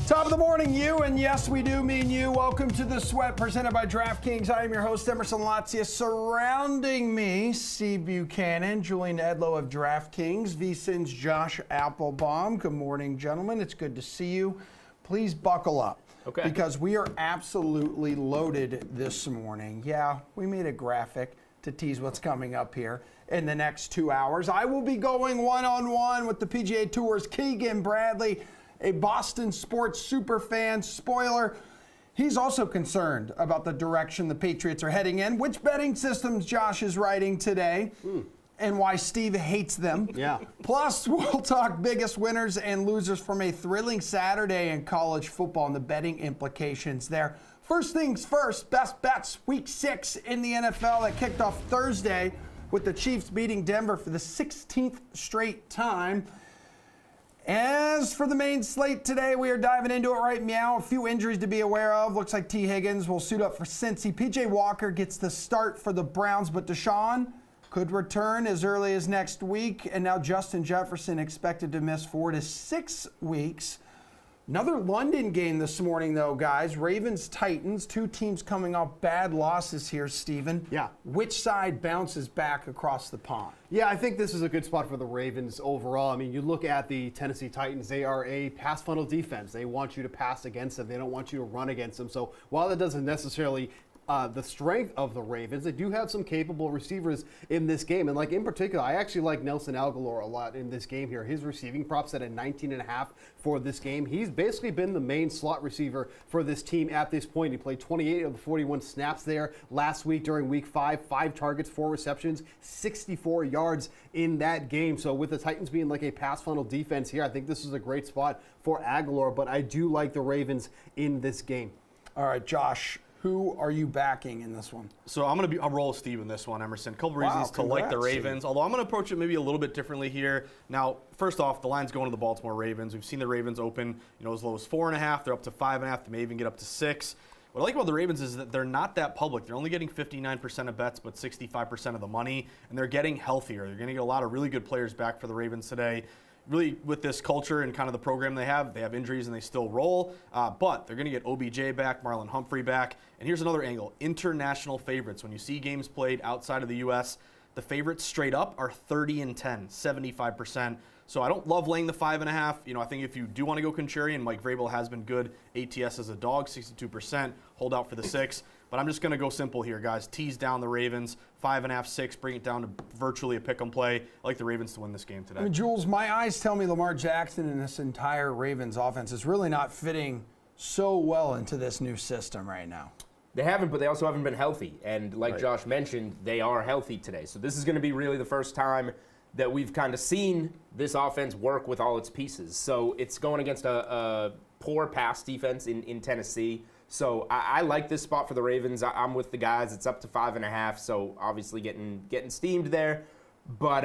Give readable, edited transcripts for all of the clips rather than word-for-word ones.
Top of the morning, you, and yes, we do mean you. Welcome to The Sweat, presented by DraftKings. I am your host, Emerson Latzia. Surrounding me, Steve Buchanan, Julian Edlow of DraftKings, VSiN's Josh Applebaum. Good morning, gentlemen. It's good to see you. Please buckle up. Okay. Because we are absolutely loaded this morning. Yeah, we made a graphic to tease what's coming up here in the next 2 hours. I will be going one-on-one with the PGA Tour's Keegan Bradley, a Boston sports superfan. Spoiler, he's also concerned about the direction the Patriots are heading in, which betting systems Josh is writing today, and why Steve hates them. Yeah. Plus, we'll talk biggest winners and losers from a thrilling Saturday in college football and the betting implications there. First things first, best bets week 6 in the NFL that kicked off Thursday with the Chiefs beating Denver for the 16th straight time. As for the main slate today, we are diving into it right now. A few injuries to be aware of. Looks like T. Higgins will suit up for Cincy. P.J. Walker gets the start for the Browns, but Deshaun could return as early as next week. And now Justin Jefferson expected to miss 4 to 6 weeks. Another London game this morning, though, guys. Ravens-Titans, two teams coming off bad losses here, Steven. Yeah. Which side bounces back across the pond? Yeah, I think this is a good spot for the Ravens overall. I mean, you look at the Tennessee Titans, they are a pass funnel defense. They want you to pass against them. They don't want you to run against them. So while that doesn't necessarily the strength of the Ravens, they do have some capable receivers in this game. And like in particular, I actually like Nelson Aguilar a lot in this game here. His receiving prop set at 19.5 for this game. He's basically been the main slot receiver for this team at this point. He played 28 of the 41 snaps there last week during week 5. 5 targets, 4 receptions, 64 yards in that game. So with the Titans being like a pass funnel defense here, I think this is a great spot for Aguilar. But I do like the Ravens in this game. All right, Josh. Who are you backing in this one? So I'll roll with Steve in this one, Emerson. A couple reasons to like the Ravens, although I'm going to approach it maybe a little bit differently here. Now, first off, the line's going to the Baltimore Ravens. We've seen the Ravens open, as low as 4.5. They're up to 5.5. They may even get up to 6. What I like about the Ravens is that they're not that public. They're only getting 59% of bets, but 65% of the money, and they're getting healthier. They're going to get a lot of really good players back for the Ravens today. Really, with this culture and kind of the program they have injuries and they still roll, but they're going to get OBJ back, Marlon Humphrey back. And here's another angle, international favorites. When you see games played outside of the U.S., the favorites straight up are 30-10, 75%. So I don't love laying the 5.5. I think if you do want to go contrarian, Mike Vrabel has been good. ATS as a dog, 62%. Hold out for the 6. But I'm just going to go simple here, guys. Tease down the Ravens, 5.5, 6, bring it down to virtually a pick-em play. I like the Ravens to win this game today. I mean, Jules, my eyes tell me Lamar Jackson and this entire Ravens offense is really not fitting so well into this new system right now. They haven't, but they also haven't been healthy. And like Josh mentioned, they are healthy today. So this is going to be really the first time that we've kind of seen this offense work with all its pieces. So it's going against a poor pass defense in Tennessee. So I like this spot for the Ravens. I'm with the guys. It's up to 5.5, so obviously getting steamed there. But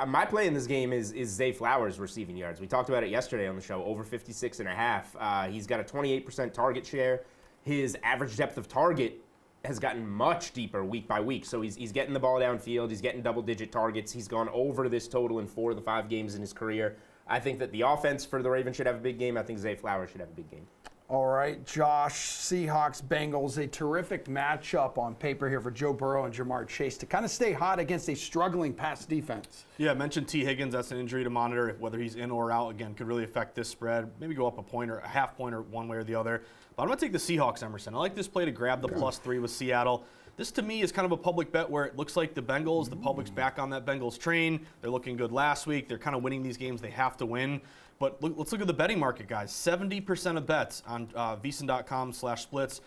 my play in this game is Zay Flowers' receiving yards. We talked about it yesterday on the show, over 56.5. He's got a 28% target share. His average depth of target has gotten much deeper week by week. So he's getting the ball downfield. He's getting double-digit targets. He's gone over this total in 4 of the 5 games in his career. I think that the offense for the Ravens should have a big game. I think Zay Flowers should have a big game. All right, Josh, Seahawks, Bengals, a terrific matchup on paper here for Joe Burrow and Jamar Chase to kind of stay hot against a struggling pass defense. Yeah, I mentioned T. Higgins. That's an injury to monitor. Whether he's in or out, again, could really affect this spread. Maybe go up a point or a half point or one way or the other. But I'm going to take the Seahawks, Emerson. I like this play to grab the +3 with Seattle. This, to me, is kind of a public bet where it looks like the Bengals, the public's back on that Bengals train. They're looking good last week. They're kind of winning these games they have to win. But let's look at the betting market, guys. 70% of bets on VSiN.com/splits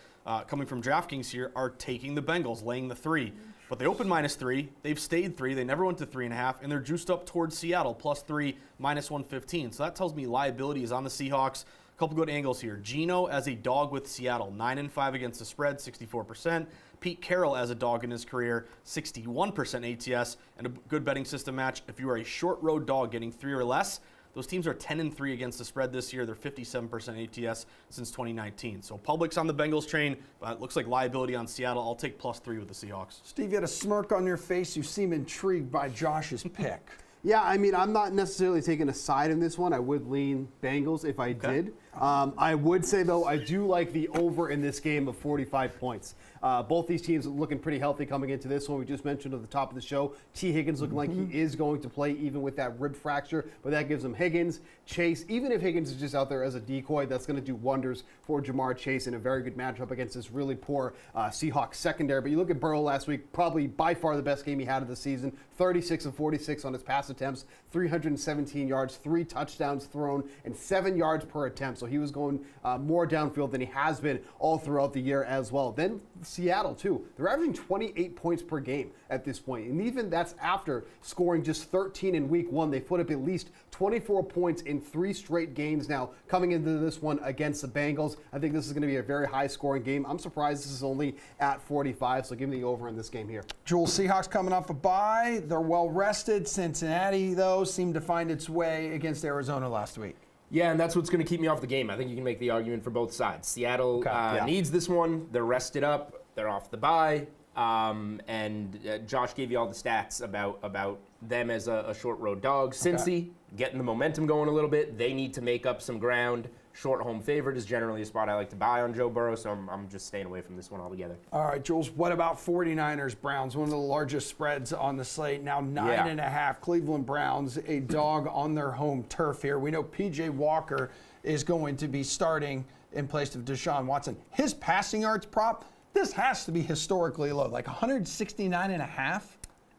coming from DraftKings here are taking the Bengals, laying the 3. But they opened -3. They've stayed 3. They never went to 3.5. And they're juiced up towards Seattle, +3, -115. So that tells me liability is on the Seahawks. A couple good angles here. Geno as a dog with Seattle, 9-5 against the spread, 64%. Pete Carroll as a dog in his career, 61% ATS. And a good betting system match, if you are a short road dog getting 3 or less, those teams are 10-3 against the spread this year. They're 57% ATS since 2019. So public's on the Bengals train, but it looks like liability on Seattle. I'll take +3 with the Seahawks. Steve, you had a smirk on your face. You seem intrigued by Josh's pick. Yeah, I mean, I'm not necessarily taking a side in this one. I would lean Bengals if I did. I would say, though, I do like the over in this game of 45 points. Both these teams looking pretty healthy coming into this one. We just mentioned at the top of the show, T. Higgins looking like he is going to play even with that rib fracture, but that gives him Higgins, Chase. Even if Higgins is just out there as a decoy, that's going to do wonders for Jamar Chase in a very good matchup against this really poor Seahawks secondary. But you look at Burrow last week, probably by far the best game he had of the season, 36 of 46 on his pass attempts, 317 yards, 3 touchdowns thrown, and 7 yards per attempt. So he was going more downfield than he has been all throughout the year as well. Then Seattle, too. They're averaging 28 points per game at this point. And even that's after scoring just 13 in week 1. They put up at least 24 points in 3 straight games now coming into this one against the Bengals. I think this is going to be a very high-scoring game. I'm surprised this is only at 45, so give me the over in this game here. Jules, Seahawks coming off a bye. They're well-rested. Cincinnati, though, seemed to find its way against Arizona last week. Yeah, and that's what's going to keep me off the game. I think you can make the argument for both sides. Seattle needs this one. They're rested up. They're off the bye. And Josh gave you all the stats about them as a short road dog. Cincy, getting the momentum going a little bit. They need to make up some ground. Short home favorite is generally a spot I like to buy on Joe Burrow, so I'm just staying away from this one altogether. All right, Jules, what about 49ers Browns? One of the largest spreads on the slate, now 9.5. Cleveland Browns, a dog on their home turf here. We know P.J. Walker is going to be starting in place of Deshaun Watson. His passing yards prop, this has to be historically low, like 169.5.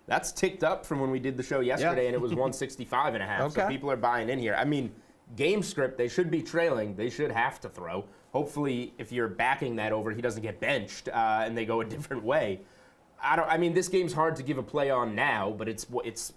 That's ticked up from when we did the show yesterday, and it was 165.5. So people are buying in here. I mean, game script, they should be trailing. They should have to throw. Hopefully, if you're backing that over, he doesn't get benched and they go a different way. I mean, this game's hard to give a play on now, but it's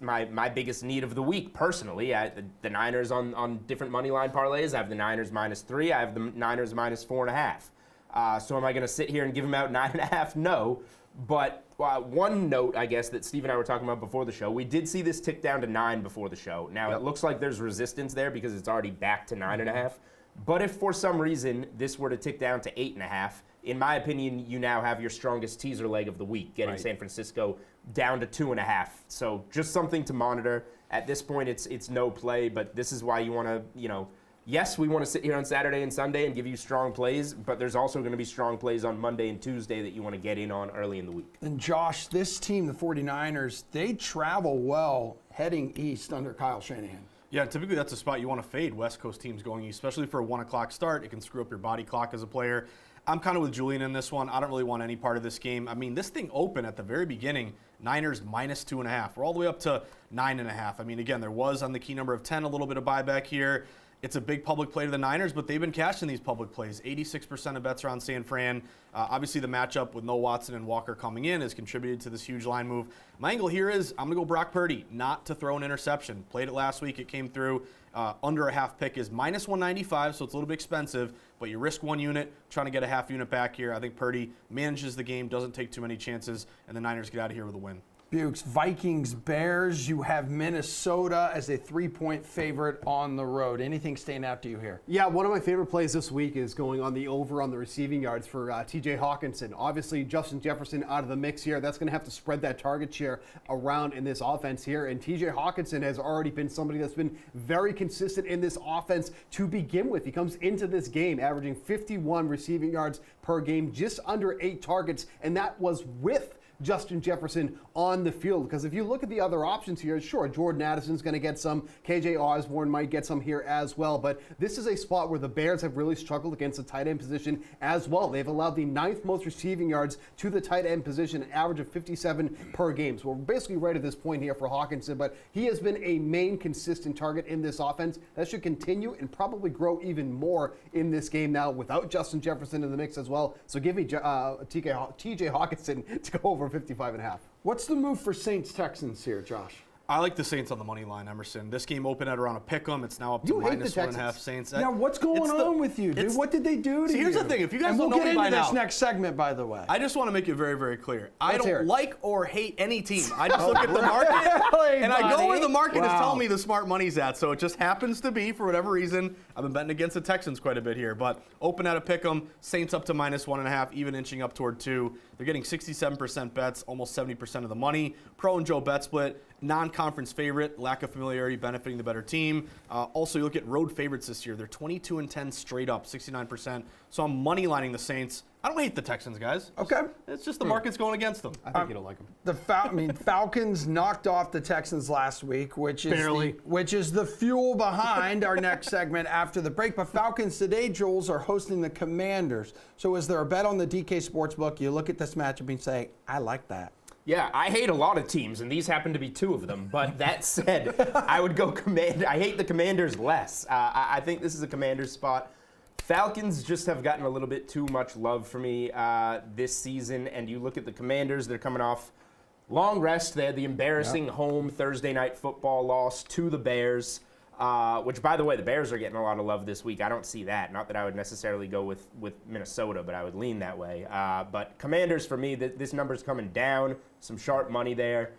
my biggest need of the week personally. The Niners on different money line parlays. I have the Niners -3. I have the Niners -4.5. So am I going to sit here and give them out 9.5? No. But one note, I guess, that Steve and I were talking about before the show, we did see this tick down to 9 before the show. Now, it looks like there's resistance there because it's already back to 9.5. But if for some reason this were to tick down to 8.5, in my opinion, you now have your strongest teaser leg of the week, getting San Francisco down to 2.5. So just something to monitor. At this point, it's no play, but this is why you want to, yes, we want to sit here on Saturday and Sunday and give you strong plays, but there's also going to be strong plays on Monday and Tuesday that you want to get in on early in the week. And Josh, this team, the 49ers, they travel well heading east under Kyle Shanahan. Yeah, typically that's a spot you want to fade West Coast teams going east, especially for a 1 o'clock start. It can screw up your body clock as a player. I'm kind of with Julian in this one. I don't really want any part of this game. I mean, this thing opened at the very beginning, Niners -2.5. We're all the way up to 9.5. I mean, again, there was on the key number of 10 a little bit of buyback here. It's a big public play to the Niners, but they've been cashing these public plays. 86% of bets are on San Fran. Obviously, the matchup with no Watson and Walker coming in has contributed to this huge line move. My angle here is I'm going to go Brock Purdy, not to throw an interception. Played it last week. It came through. Under a half pick is -195, so it's a little bit expensive, but you risk 1 unit, trying to get a half unit back here. I think Purdy manages the game, doesn't take too many chances, and the Niners get out of here with a win. Bukes, Vikings, Bears. You have Minnesota as a 3-point favorite on the road. Anything stand out to you here? Yeah, one of my favorite plays this week is going on the over on the receiving yards for T.J. Hawkinson. Obviously, Justin Jefferson out of the mix here. That's going to have to spread that target share around in this offense here. And T.J. Hawkinson has already been somebody that's been very consistent in this offense to begin with. He comes into this game averaging 51 receiving yards per game, just under 8 targets, and that was with Justin Jefferson on the field. Because if you look at the other options here, sure, Jordan Addison's going to get some. KJ Osborne might get some here as well. But this is a spot where the Bears have really struggled against the tight end position as well. They've allowed the 9th most receiving yards to the tight end position, an average of 57 per game. So we're basically right at this point here for Hawkinson. But he has been a main consistent target in this offense. That should continue and probably grow even more in this game now without Justin Jefferson in the mix as well. So give me TJ Hawkinson to go over 55.5. What's the move for Saints-Texans here, Josh? I like the Saints on the money line, Emerson. This game opened at around a pick'em. It's now up to You hate the -1.5 Saints. Now, what's going on with you, dude? What did they do to you? Here's the thing. If you guys and don't we'll know get me by into this now, next segment, by the way. I just want to make it very, very clear. I Let's hear don't it. like or hate any team. I just look at the market, Really, and I go buddy? where the market is Wow. telling me the smart money's at. So it just happens to be, for whatever reason, I've been betting against the Texans quite a bit here. But open at a pick'em, Saints up to -1.5, even inching up toward 2. They're getting 67% bets, almost 70% of the money. Pro and Joe bet split non-conference favorite, lack of familiarity benefiting the better team. Also, you look at road favorites this year. They're 22-10 straight up, 69%. So I'm money lining the Saints. I don't hate the Texans, guys. Okay. It's just the market's going against them. I think you don't like them. Falcons knocked off the Texans last week, which is the fuel behind our next segment after the break. But Falcons today, Jules, are hosting the Commanders. So is there a bet on the DK Sportsbook? You look at this matchup and say, I like that. Yeah, I hate a lot of teams, and these happen to be two of them. But that said, I would go Commander. I hate the Commanders less. I think this is a Commanders spot. Falcons just have gotten a little bit too much love for me this season. And you look at the Commanders, they're coming off long rest. They had the embarrassing home Thursday night football loss to the Bears, which, by the way, the Bears are getting a lot of love this week. I don't see that. Not that I would necessarily go with Minnesota, but I would lean that way. But Commanders, for me, this number's coming down. Some sharp money there.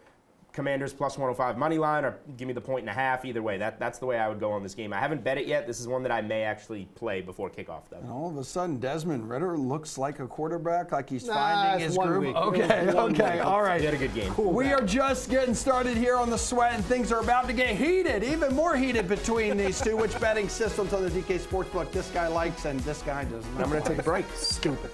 Commanders plus 105 money line, or give me the 1.5. Either way, that's the way I would go on this game. I haven't bet it yet. This is one that I may actually play before kickoff, though. And all of a sudden, Desmond Ridder looks like a quarterback, like he's finding his one groove. week. Okay, all right. He had a good game. We are just getting started here on the Sweat, and things are about to get heated, even more heated between these two. Which betting systems on the DK Sportsbook this guy likes and this guy doesn't? I'm going to take a break. Stupid.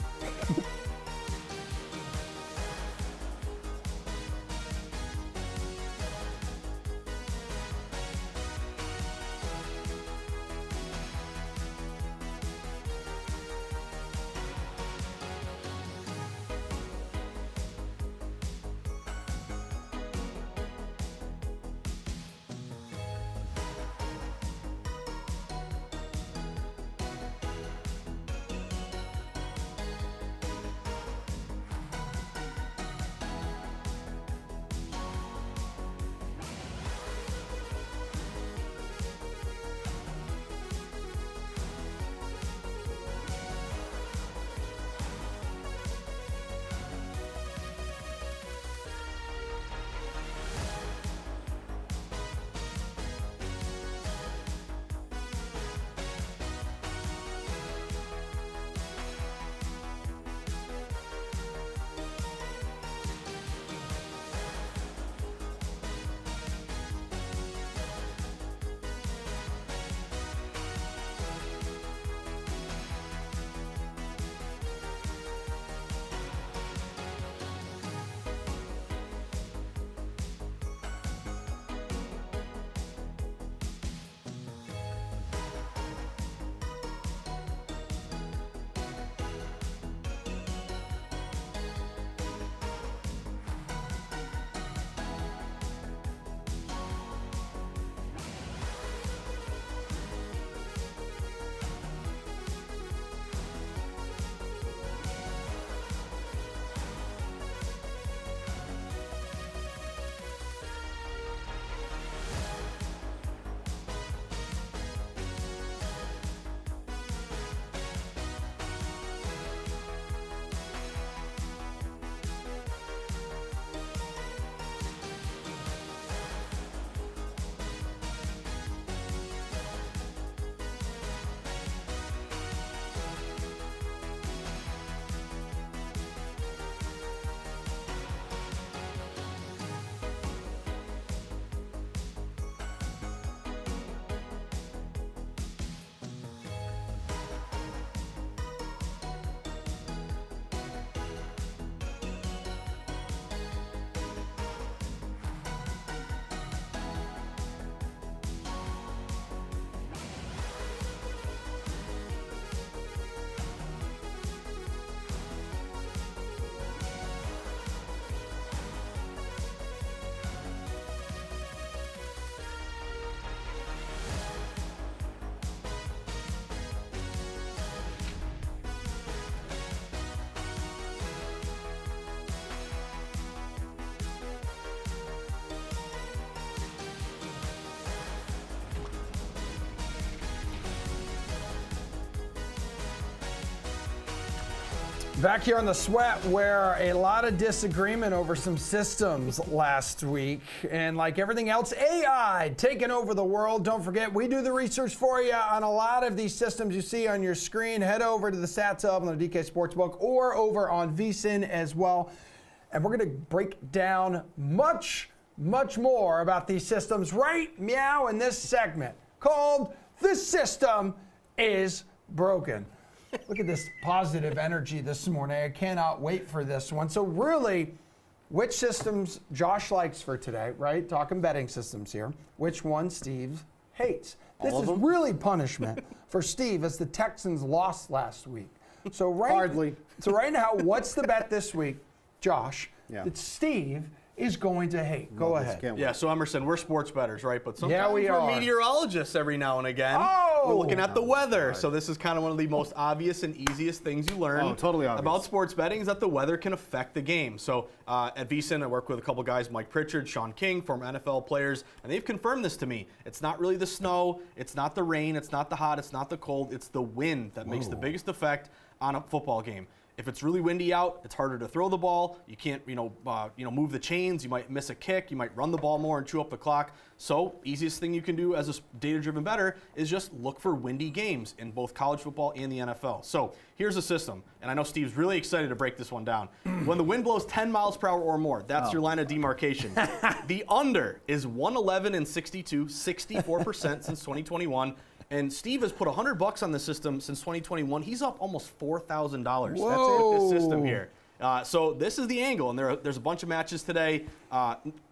Back here on the Sweat, where a lot of disagreement over some systems last week. And like everything else, AI taking over the world. Don't forget, we do the research for you on a lot of these systems you see on your screen. Head over to the Stats Hub on the DK Sportsbook or over on VSiN as well. And we're going to break down much much more about these systems right meow in this segment called The System is Broken. Look at this positive energy this morning. I cannot wait for this one. So really, which systems Josh likes for today, right? Talking betting systems here. Which one Steve hates. This is really punishment for Steve as the Texans lost last week. So right now, what's the bet this week, Josh, that Steve is going to hate? Go ahead. Yeah, so Emerson, we're sports bettors, right? But sometimes we we're are meteorologists every now and again. We're looking at the weather. So this is kind of one of the most obvious and easiest things you learn totally obvious. about sports betting is that the weather can affect the game. So at VSiN, I work with a couple guys, Mike Pritchard, Sean King, former NFL players, and they've confirmed this to me. It's not really the snow, it's not the rain, it's not the hot, it's not the cold, it's the wind that makes the biggest effect on a football game. If it's really windy out, it's harder to throw the ball. You can't, move the chains. You might miss a kick. You might run the ball more and chew up the clock. So, easiest thing you can do as a data-driven bettor is just look for windy games in both college football and the NFL. So, here's the system, and I know Steve's really excited to break this one down. When the wind blows 10 miles per hour or more, that's your line of demarcation. The under is 111 and 62, 64% since 2021. And Steve has put $100 on the system since 2021. He's up almost $4,000 with this system here. So this is the angle, and there's a bunch of matches today.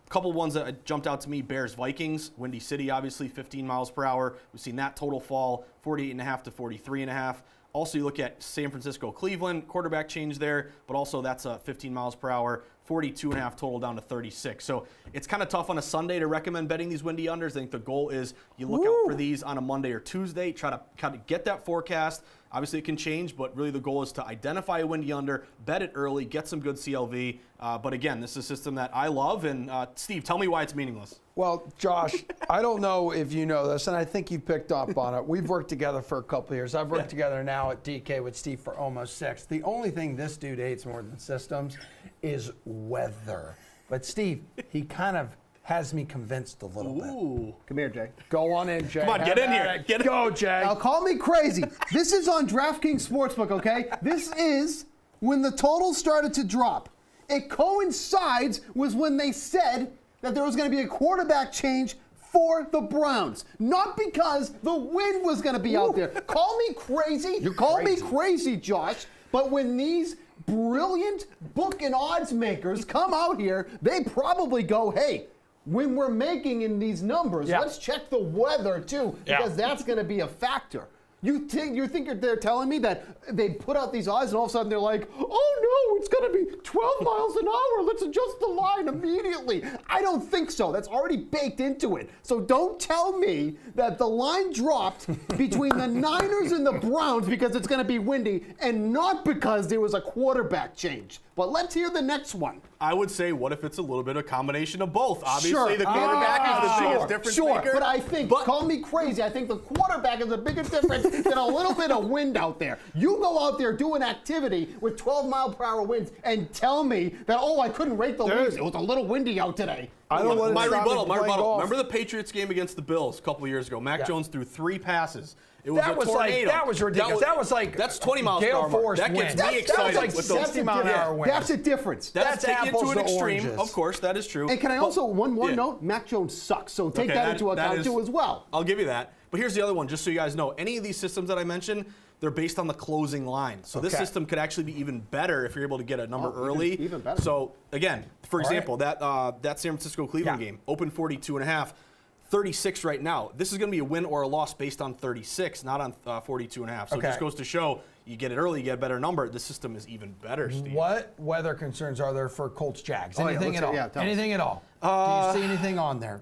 Couple ones that jumped out to me: Bears Vikings, Windy City, obviously 15 miles per hour. We've seen that total fall 48.5 to 43.5. Also, you look at San Francisco, Cleveland, quarterback change there, but also that's 15 miles per hour, 42.5 total down to 36. So it's kind of tough on a Sunday to recommend betting these windy unders. I think the goal is you look out for these on a Monday or Tuesday, try to kind of get that forecast. Obviously, it can change, but really the goal is to identify a windy under, bet it early, get some good CLV. But again, this is a system that I love. And Steve, tell me why it's meaningless. Well, Josh, I don't know if you know this, and I think you picked up on it. We've worked together for a couple of years. I've worked together now at DK with Steve for almost 6. The only thing this dude hates more than systems is weather. But Steve, he kind of has me convinced a little bit. Come here, Jay. Go on in, Jay. Come on, get in here. Go, Jay. Now, call me crazy. This is on DraftKings Sportsbook, okay? This is when the total started to drop. It coincides with when they said that there was going to be a quarterback change for the Browns. Not because the wind was going to be out there. Call me crazy. Call me crazy, Josh. But when these brilliant book and odds makers come out here, they probably go, hey, when we're making in these numbers, let's check the weather too, because that's going to be a factor. You think they're telling me that they put out these odds and all of a sudden they're like, oh no, it's going to be 12 miles an hour. Let's adjust the line immediately. I don't think so. That's already baked into it. So don't tell me that the line dropped between the Niners and the Browns because it's going to be windy and not because there was a quarterback change. But let's hear the next one. I would say, what if it's a little bit of combination of both? Obviously, the quarterback is the biggest difference maker. But I think, call me crazy, I think the quarterback is the biggest difference than a little bit of wind out there. You go out there doing activity with 12-mile-per-hour winds and tell me that, I couldn't rate the leaves. It was a little windy out today. I don't want my rebuttal. Remember the Patriots game against the Bills a couple years ago? Mac Jones threw 3 passes. It was a tornado. That was ridiculous. That was like that's 20 miles per hour. That gets me excited. That was like with 60-mile-an-hour winds. That's a difference. That's taken apples to an extreme. oranges. Of course, that is true. And can I also, one more note, Mac Jones sucks. So take that into account too as well. I'll give you that. But here's the other one, just so you guys know. Any of these systems that I mentioned, they're based on the closing line. So this system could actually be even better if you're able to get a number early. Even better. So again, for example, that San Francisco-Cleveland game, open 42.5. 36 right now. This is going to be a win or a loss based on 36, not on 42.5. So it just goes to show you get it early, you get a better number. The system is even better, Steve. What weather concerns are there for Colts Jags? Anything at all? Anything at all? Do you see anything on there?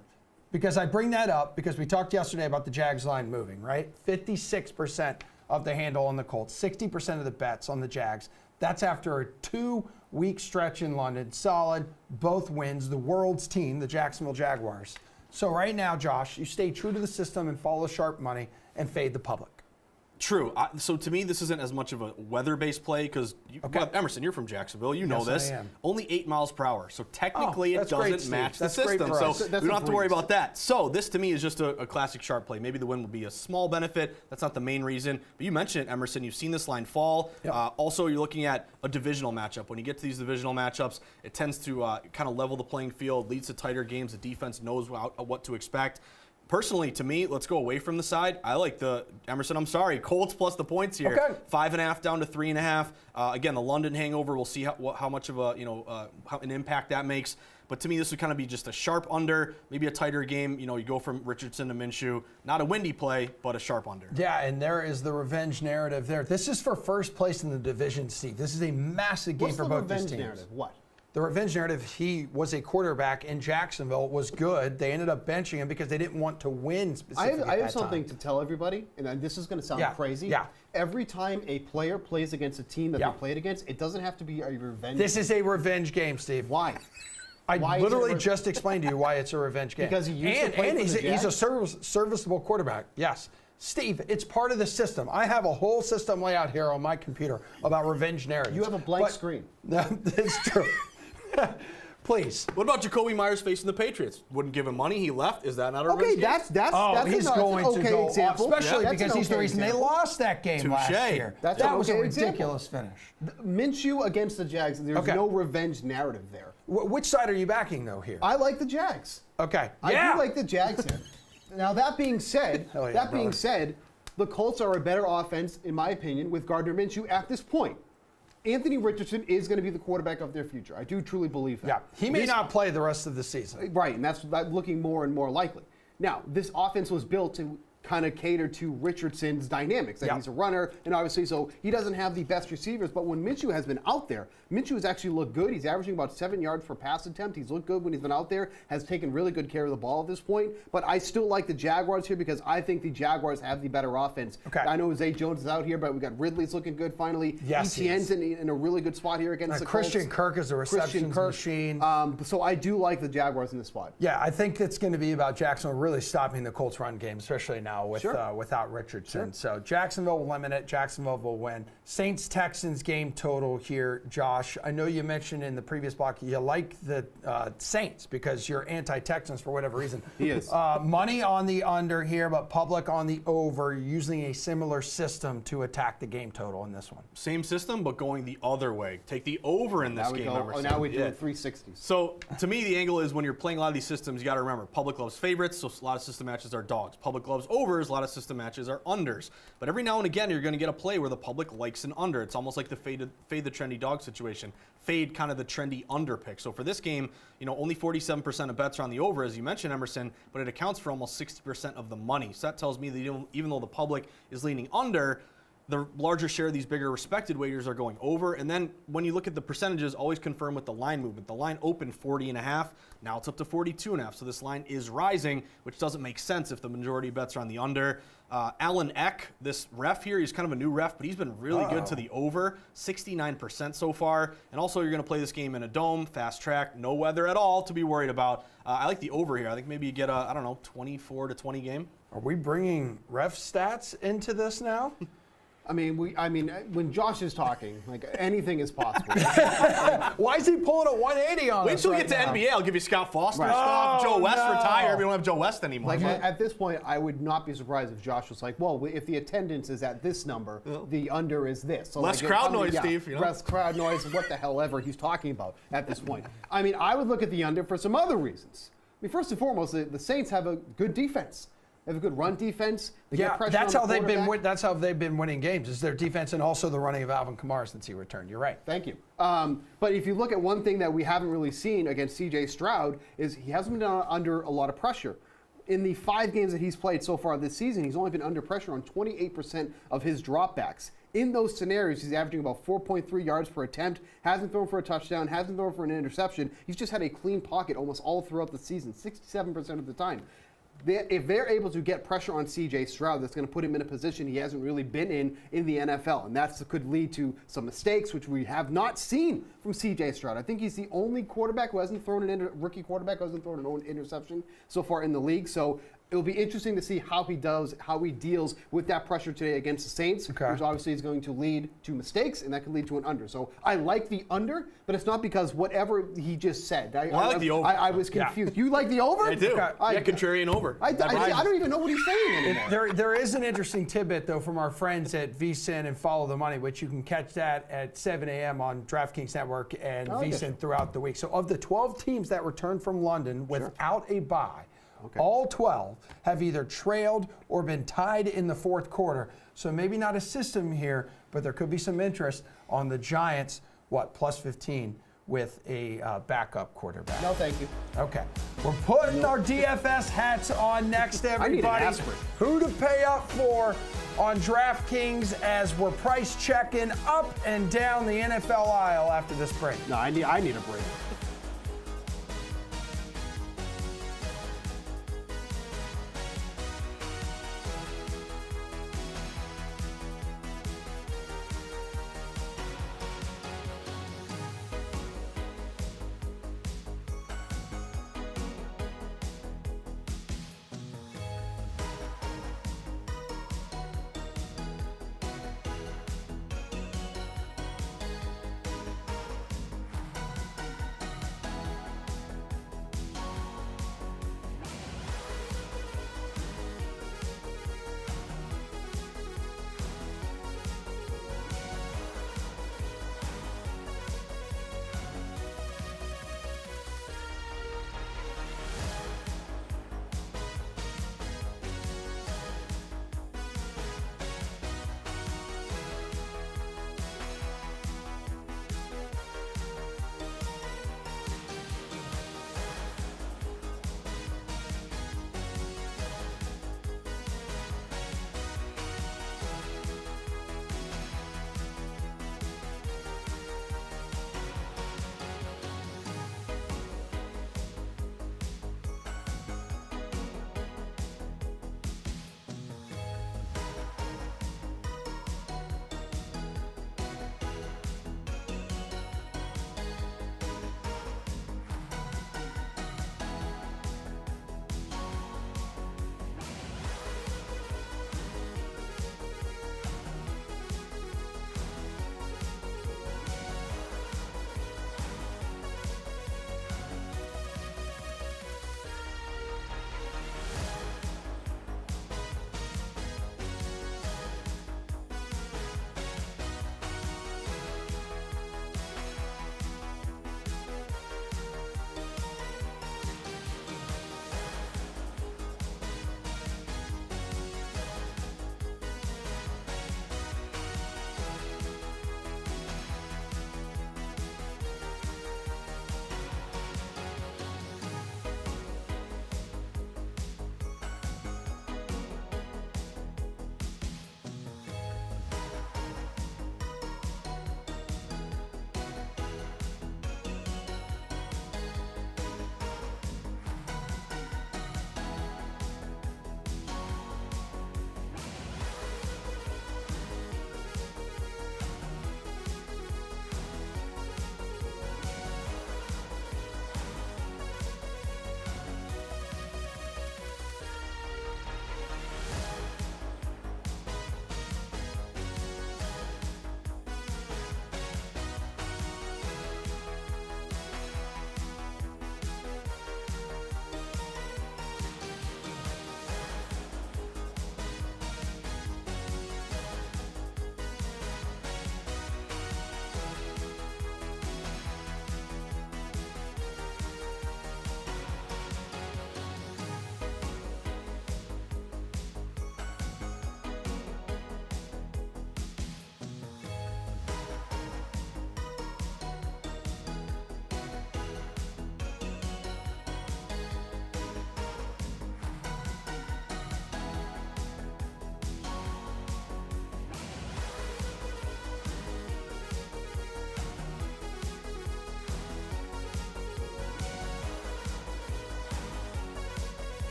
Because I bring that up because we talked yesterday about the Jags line moving, right? 56% of the handle on the Colts, 60% of the bets on the Jags. That's after a 2-week stretch in London. Solid, both wins, the world's team, the Jacksonville Jaguars. So right now, Josh, you stay true to the system and follow sharp money and fade the public. True. So to me, this isn't as much of a weather-based play because, Emerson, you're from Jacksonville. You know this. I am. Only 8 miles per hour. So technically, it that's great, doesn't Steve. match the That's great system. for So us. we don't have to worry about that. So this, to me, is just a classic sharp play. Maybe the win will be a small benefit. That's not the main reason. But you mentioned it, Emerson. You've seen this line fall. Yep. Also, you're looking at a divisional matchup. When you get to these divisional matchups, it tends to kind of level the playing field, leads to tighter games. The defense knows what to expect. Personally, to me, let's go away from the side. I like the Emerson. I'm sorry, Colts plus the points here. Okay. 5.5 down to 3.5. Again, the London hangover. We'll see how much of an impact that makes. But to me, this would kind of be just a sharp under, maybe a tighter game. You go from Richardson to Minshew. Not a windy play, but a sharp under. Yeah, and there is the revenge narrative there. This is for first place in the division, Steve. This is a massive game for both these teams. What's the revenge narrative? What? The revenge narrative, he was a quarterback in Jacksonville, was good. They ended up benching him because they didn't want to win specifically I have something to tell everybody, and this is going to sound crazy. Yeah. Every time a player plays against a team that they played against, it doesn't have to be a revenge. This is a revenge game, Steve. Why? I Why literally just explained to you why it's a revenge game. Because he used to play for the he's a Jags? serviceable quarterback. Yes. Steve, it's part of the system. I have a whole system layout here on my computer about revenge narratives. You have a blank screen. That's true. Please. What about Jacoby Myers facing the Patriots? Wouldn't give him money. He left. Is that not a Okay, revenge game? that's He's an going to okay go example. off, especially That's because an he's the okay reason example. they lost that game last Touche. year. That's that an was a okay example. ridiculous finish. Minshew against the Jags, there's Okay. no revenge narrative there. Which side are you backing, though, here? I like the Jags. Okay. I do like the Jags here. Now that being said, Hell yeah, brother. the Colts are a better offense, in my opinion, with Gardner Minshew at this point. Anthony Richardson is going to be the quarterback of their future. I do truly believe that. Yeah. He may not play the rest of the season. Right, and that's looking more and more likely. Now, this offense was built to kind of cater to Richardson's dynamics. That he's a runner, and obviously, so he doesn't have the best receivers. But when Minshew has been out there, Minshew has actually looked good. He's averaging about 7 yards per pass attempt. He's looked good when he's been out there, has taken really good care of the ball at this point. But I still like the Jaguars here because I think the Jaguars have the better offense. Okay. I know Zay Jones is out here, but we got Ridley's looking good finally. Yes, he Etienne's in a really good spot here against the Christian Colts. Kirk is a receptions machine. So I do like the Jaguars in this spot. Yeah, I think it's going to be about Jacksonville really stopping the Colts run game, especially now with Sure. without Richardson. So Jacksonville will limit it. Jacksonville will win. Saints-Texans game total here, Josh. I know you mentioned in the previous block you like the Saints because you're anti-Texans for whatever reason. He is. Money on the under here, but public on the over, using a similar system to attack the game total in this one. Same system, but going the other way. Take the over in this Now we game, go. Emerson. Now we're doing Yeah. 360s. So to me, the angle is when you're playing a lot of these systems, you got to remember public loves favorites, so a lot of system matches are dogs. Public loves overs, a lot of system matches are unders. But every now and again, you're going to get a play where the public likes an under. It's almost like the fade the trendy dog situation. Fade kind of the trendy under pick. So for this game, only 47% of bets are on the over, as you mentioned, Emerson, but it accounts for almost 60% of the money. So that tells me that even though the public is leaning under, the larger share of these bigger respected wagers are going over. And then when you look at the percentages, always confirm with the line movement. The line opened 40.5. Now it's up to 42.5. So this line is rising, which doesn't make sense if the majority of bets are on the under. Alan Eck, this ref here, he's kind of a new ref, but he's been really good to the over, 69% so far. And also you're going to play this game in a dome, fast track, no weather at all to be worried about. I like the over here. I think maybe you get a, 24 to 20 game. Are we bringing ref stats into this now? When Josh is talking, like anything is possible. Why is he pulling a 180 on Wait us till we right get to now? NBA. I'll give you Scott Foster Right. stuff. Joe West no. retired. We don't have Joe West anymore. Like at this point, I would not be surprised if Josh was like, "Well, if the attendance is at this number, the under is this." So Less like, crowd noise, Steve, Less crowd noise. What the hell ever he's talking about at this point. I would look at the under for some other reasons. First and foremost, the Saints have a good defense. They have a good run defense. They get pressure that's on how the they've been. quarterback. That's how they've been winning games. Is their defense and also the running of Alvin Kamara since he returned. You're right. Thank you. But if you look at one thing that we haven't really seen against C.J. Stroud is he hasn't been under a lot of pressure. In the 5 games that he's played so far this season, he's only been under pressure on 28% of his dropbacks. In those scenarios, he's averaging about 4.3 yards per attempt, hasn't thrown for a touchdown, hasn't thrown for an interception. He's just had a clean pocket almost all throughout the season, 67% of the time. If they're able to get pressure on C.J. Stroud, that's going to put him in a position he hasn't really been in the NFL. And that could lead to some mistakes, which we have not seen from C.J. Stroud. I think he's the only quarterback who hasn't thrown rookie quarterback who hasn't thrown an own interception so far in the league. So It'll be interesting to see how he deals with that pressure today against the Saints, which obviously is going to lead to mistakes, and that could lead to an under. So I like the under, but it's not because whatever he just said. I like the over. I was confused. You like the over? I do. Contrarian over. I don't even know what he's saying anymore. There is an interesting tidbit, though, from our friends at VSiN and Follow the Money, which you can catch that at 7 a.m. on DraftKings Network and VSiN throughout the week. So of the 12 teams that returned from London without a bye, all 12 have either trailed or been tied in the fourth quarter. So maybe not a system here, but there could be some interest on the Giants, plus 15 with a backup quarterback. No, thank you. Okay. We're putting our DFS hats on next, everybody. I need an aspirin. Who to pay up for on DraftKings as we're price checking up and down the NFL aisle after this break. No, I need a break.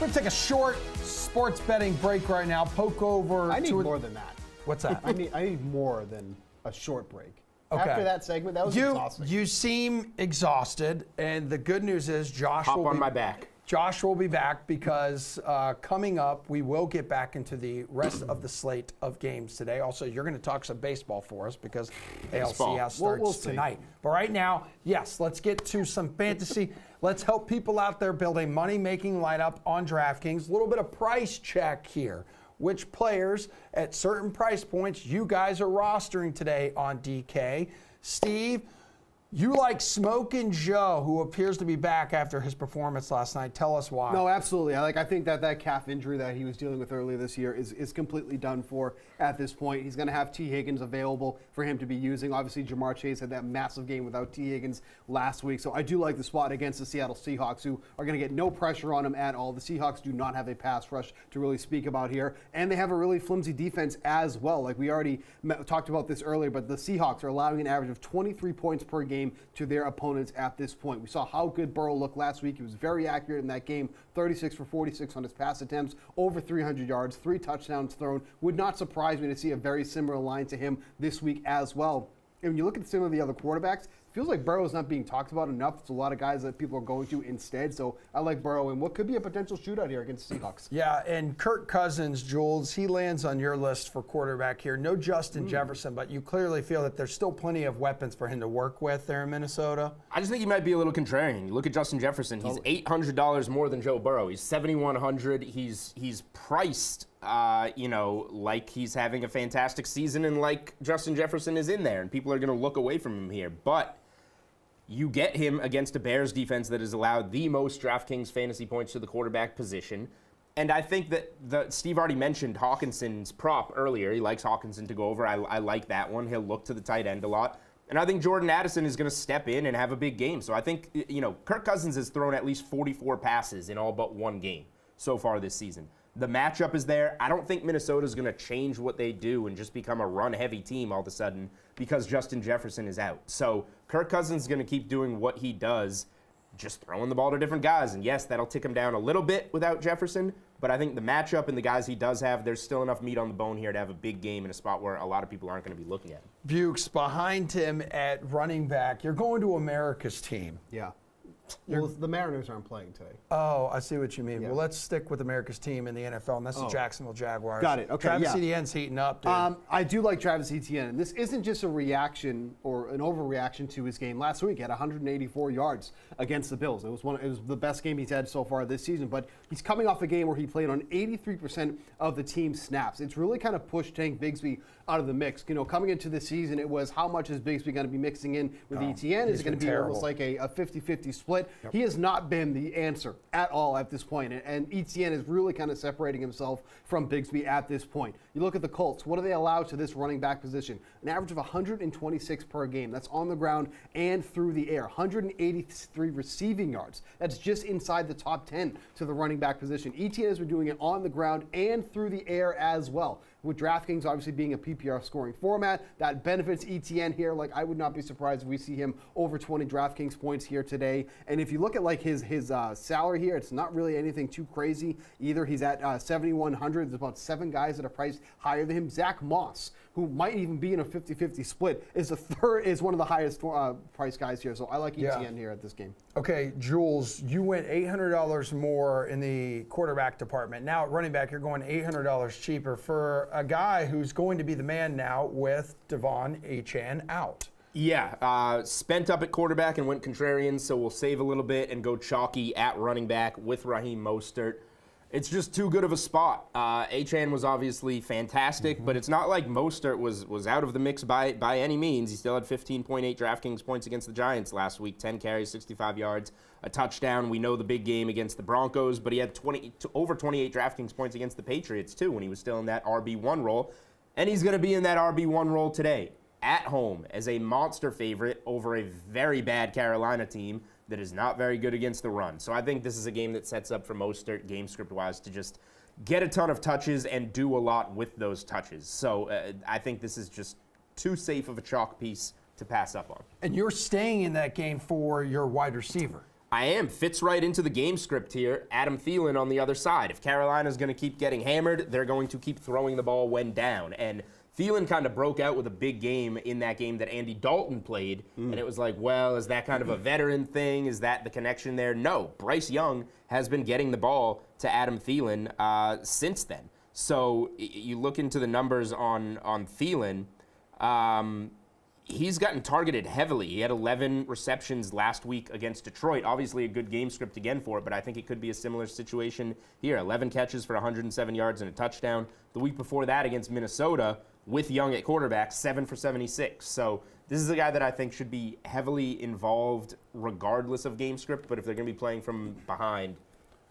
We're going to take a short sports betting break right now. Poke over I need to more than that. What's that? I need more than a short break. Okay. After that segment, that was exhausting. You seem exhausted, and the good news is Josh Hop on my back. Josh will be back because coming up, we will get back into the rest of the slate of games today. Also, you're going to talk some baseball for us because ALCS starts We'll see. tonight. But right now, yes, let's get to some fantasy. Let's help people out there build a money-making lineup on DraftKings. A little bit of price check here. Which players at certain price points you guys are rostering today on DK. Steve, you like Smokin' Joe, who appears to be back after his performance last night. Tell us why. No, absolutely. I think that calf injury that he was dealing with earlier this year is completely done for at this point. He's going to have T. Higgins available for him to be using. Obviously, Jamar Chase had that massive game without T. Higgins last week. So I do like the spot against the Seattle Seahawks, who are going to get no pressure on him at all. The Seahawks do not have a pass rush to really speak about here. And they have a really flimsy defense as well. Like we already talked about this earlier, but the Seahawks are allowing an average of 23 points per game to their opponents at this point. We saw how good Burrow looked last week. He was very accurate in that game, 36 for 46 on his pass attempts, over 300 yards, 3 touchdowns thrown. Would not surprise me to see a very similar line to him this week as well. And when you look at some of the other quarterbacks, it feels like Burrow is not being talked about enough. It's a lot of guys that people are going to instead. So I like Burrow and what could be a potential shootout here against the Seahawks. Yeah, and Kirk Cousins, Jules, he lands on your list for quarterback here. No Justin Jefferson, but you clearly feel that there's still plenty of weapons for him to work with there in Minnesota. I just think he might be a little contrarian. You look at Justin Jefferson; he's $800 more than Joe Burrow. He's $7,100. He's priced, like he's having a fantastic season, and like Justin Jefferson is in there, and people are going to look away from him here. But you get him against a Bears defense that has allowed the most DraftKings fantasy points to the quarterback position. And I think that Steve already mentioned Hawkinson's prop earlier. He likes Hawkinson to go over. I like that one. He'll look to the tight end a lot. And I think Jordan Addison is going to step in and have a big game. So I think, Kirk Cousins has thrown at least 44 passes in all but one game so far this season. The matchup is there. I don't think Minnesota's going to change what they do and just become a run-heavy team all of a sudden because Justin Jefferson is out. So Kirk Cousins is going to keep doing what he does, just throwing the ball to different guys. And yes, that'll tick him down a little bit without Jefferson, but I think the matchup and the guys he does have, there's still enough meat on the bone here to have a big game in a spot where a lot of people aren't going to be looking at him. Bukes behind him at running back. You're going to America's team. Yeah. Well, the Mariners aren't playing today. Oh, I see what you mean. Yeah. Well, let's stick with America's team in the NFL, and that's the Jacksonville Jaguars. Got it. Okay, Travis yeah. Etienne's heating up, dude. I do like Travis Etienne, and this isn't just a reaction or an overreaction to his game last week. He had 184 yards against the Bills. It was the best game he's had so far this season, but he's coming off a game where he played on 83% of the team's snaps. It's really kind of pushed Tank Bigsby out of the mix. Coming into the season, it was how much is Bigsby going to be mixing in with Etienne? Is it going to be almost like a 50-50 split? Yep. He has not been the answer at all at this point, and Etienne is really kind of separating himself from Bigsby at this point. You look at the Colts. What do they allow to this running back position? An average of 126 per game. That's on the ground and through the air. 183 receiving yards. That's just inside the top 10 to the running back position. Etienne has been doing it on the ground and through the air as well. With DraftKings obviously being a PPR scoring format, that benefits Etienne here. Like, I would not be surprised if we see him over 20 DraftKings points here today. And if you look at like his salary here, it's not really anything too crazy either. He's at 7,100. There's about 7 guys that are priced higher than him. Zach Moss, who might even be in a 50-50 split, is one of the highest price guys here. So I like Etienne here at this game. Okay, Jules, you went $800 more in the quarterback department. Now at running back, you're going $800 cheaper for a guy who's going to be the man now with Devon Achane out. Yeah, spent up at quarterback and went contrarian, so we'll save a little bit and go chalky at running back with Raheem Mostert. It's just too good of a spot. Achane was obviously fantastic, but it's not like Mostert was out of the mix by any means. He still had 15.8 DraftKings points against the Giants last week, 10 carries, 65 yards, a touchdown. We know the big game against the Broncos, but he had over 28 DraftKings points against the Patriots, too, when he was still in that RB1 role. And he's going to be in that RB1 role today, at home, as a monster favorite over a very bad Carolina team that is not very good against the run. So I think this is a game that sets up for Mostert, game script-wise, to just get a ton of touches and do a lot with those touches. So I think this is just too safe of a chalk piece to pass up on. And you're staying in that game for your wide receiver. I am. Fits right into the game script here. Adam Thielen on the other side. If Carolina's going to keep getting hammered, they're going to keep throwing the ball when down. And Thielen kind of broke out with a big game in that game that Andy Dalton played. And it was like, well, is that kind of a veteran thing? Is that the connection there? No. Bryce Young has been getting the ball to Adam Thielen since then. So you look into the numbers on Thielen. He's gotten targeted heavily. He had 11 receptions last week against Detroit. Obviously a good game script again for it, but I think it could be a similar situation here. 11 catches for 107 yards and a touchdown. The week before that against Minnesota, with Young at quarterback, 7 for 76. So this is a guy that I think should be heavily involved regardless of game script, but if they're going to be playing from behind,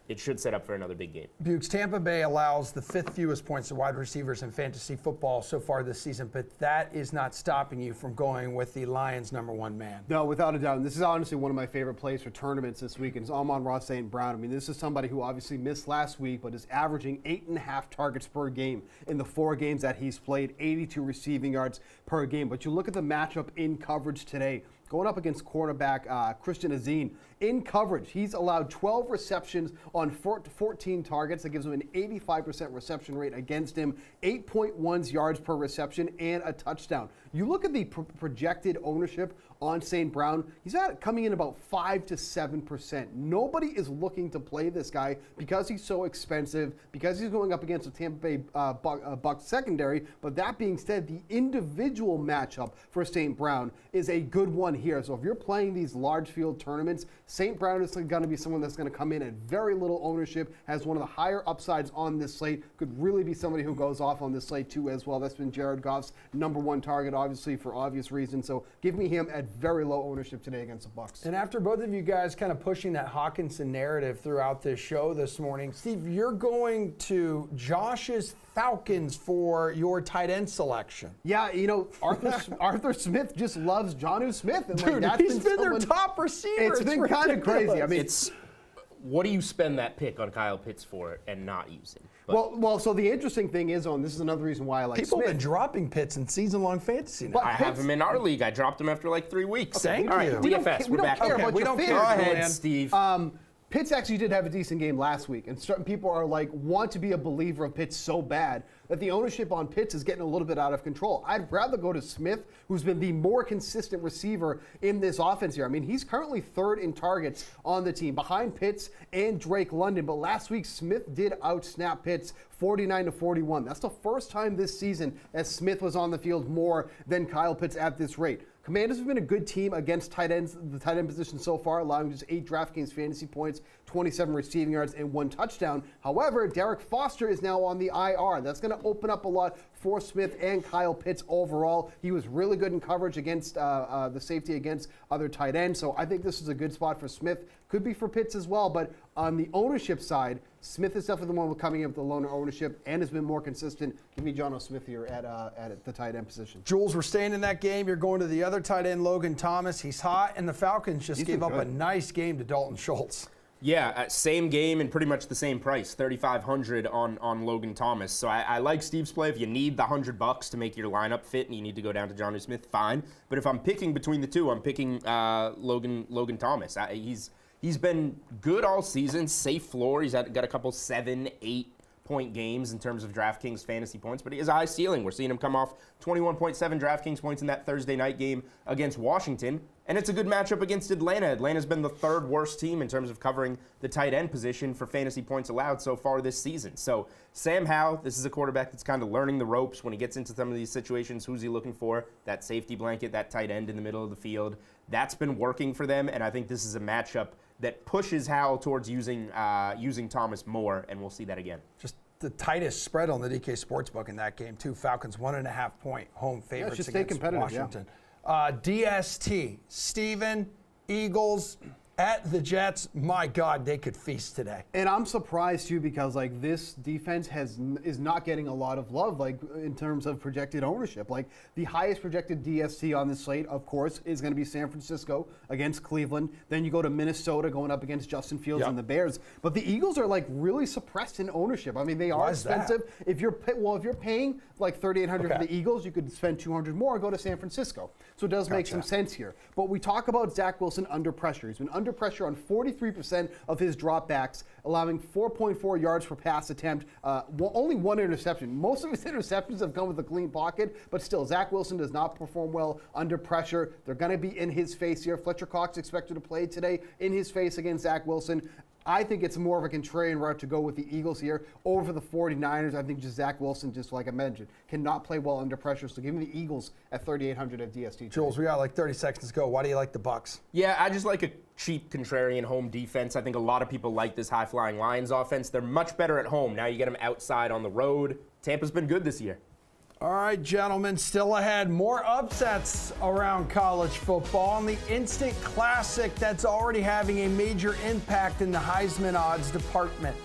it should set up for another big game. Bukes, Tampa Bay allows the 5th fewest points to wide receivers in fantasy football so far this season, but that is not stopping you from going with the Lions' #1 man. No, without a doubt. And this is honestly one of my favorite plays for tournaments this week, and it's Amon-Ra St. Brown. I mean, this is somebody who obviously missed last week, but is averaging 8.5 targets per game in the 4 games that he's played, 82 receiving yards per game. But you look at the matchup in coverage today. Going up against quarterback Christian Azine. In coverage, he's allowed 12 receptions on 14 targets. That gives him an 85% reception rate against him, 8.1 yards per reception, and a touchdown. You look at the projected ownership on St. Brown, he's coming in about 5 to 7%. Nobody is looking to play this guy because he's so expensive, because he's going up against a Tampa Bay Bucs secondary. But that being said, the individual matchup for St. Brown is a good one here. So if you're playing these large field tournaments, St. Brown is going to be someone that's going to come in at very little ownership, has one of the higher upsides on this slate, could really be somebody who goes off on this slate too as well. That's been Jared Goff's #1 target, obviously for obvious reasons. So give me him at very low ownership today against the Bucs. And after both of you guys kind of pushing that Hawkinson narrative throughout this show this morning, Steve, you're going to Josh's Falcons for your tight end selection. Yeah, you know, Arthur Smith just loves Jonnu Smith. And Dude, that's he's been their top receiver. It's been kind of crazy. I mean, What do you spend that pick on Kyle Pitts for and not use him? Well, so the interesting thing is, this is another reason why I like People Smith. have been dropping Pitts in season-long fantasy now. But I have him in our league. I dropped him after like 3 weeks. Thank All right, you. DFS, we're back. care Okay, about we your don't fantasy care, Go ahead, Julian. Steve. Pitts actually did have a decent game last week, and certain people are want to be a believer of Pitts so bad that the ownership on Pitts is getting a little bit out of control. I'd rather go to Smith, who's been the more consistent receiver in this offense here. I mean, he's currently 3rd in targets on the team, behind Pitts and Drake London. But last week, Smith did outsnap Pitts 49-41. That's the first time this season that Smith was on the field more than Kyle Pitts at this rate. Commanders have been a good team against tight ends, the tight end position so far, allowing just 8 DraftKings fantasy points, 27 receiving yards, and 1 touchdown. However, Derek Foster is now on the IR. That's going to open up a lot for Smith and Kyle Pitts overall. He was really good in coverage against the safety against other tight ends. So I think this is a good spot for Smith. Could be for Pitts as well, but on the ownership side, Smith is definitely the one coming in with the lower ownership and has been more consistent. Give me John O. Smith here at the tight end position. Jules, we're staying in that game. You're going to the other tight end, Logan Thomas. He's hot, and the Falcons just gave up a nice game to Dalton Schultz. Yeah, same game and pretty much the same price, $3,500 on Logan Thomas. So I like Steve's play. If you need the $100 to make your lineup fit and you need to go down to Jonnu Smith, fine. But if I'm picking between the two, I'm picking Logan Thomas. He's been good all season, safe floor. He's got a couple 7, 8 point games in terms of DraftKings fantasy points, but he has a high ceiling. We're seeing him come off 21.7 DraftKings points in that Thursday night game against Washington, and it's a good matchup against Atlanta. Atlanta's been the 3rd worst team in terms of covering the tight end position for fantasy points allowed so far this season. So Sam Howell, this is a quarterback that's kind of learning the ropes when he gets into some of these situations. Who's he looking for? That safety blanket, that tight end in the middle of the field. That's been working for them, and I think this is a matchup that pushes Howell towards using Thomas more, and we'll see that again. Just the tightest spread on the DK Sportsbook in that game, too. Falcons 1.5 point home favorites just stay against competitive, Washington. DST, Steven, Eagles at the Jets. My God, they could feast today. And I'm surprised too because this defense is not getting a lot of love in terms of projected ownership. The highest projected DST on this slate, of course, is going to be San Francisco against Cleveland. Then you go to Minnesota going up against Justin Fields and the Bears. But the Eagles are really suppressed in ownership. I mean, they are expensive. If you're paying $3,800 for the Eagles, you could spend $200 more and go to San Francisco. So it does make some sense here. But we talk about Zach Wilson under pressure. He's been under under pressure on 43% of his dropbacks, allowing 4.4 yards per pass attempt, only one interception. Most of his interceptions have come with a clean pocket, but still, Zach Wilson does not perform well under pressure. They're going to be in his face here. Fletcher Cox expected to play today in his face against Zach Wilson. I think it's more of a contrarian route to go with the Eagles here over the 49ers. I think just Zach Wilson, just like I mentioned, cannot play well under pressure. So give me the Eagles at 3,800 at DST. Jules, we got like 30 seconds to go. Why do you like the Bucks? Yeah, I just like a cheap contrarian home defense. I think a lot of people like this high-flying Lions offense. They're much better at home. Now you get them outside on the road. Tampa's been good this year. All right, gentlemen, still ahead. More upsets around college football and the instant classic that's already having a major impact in the Heisman odds department.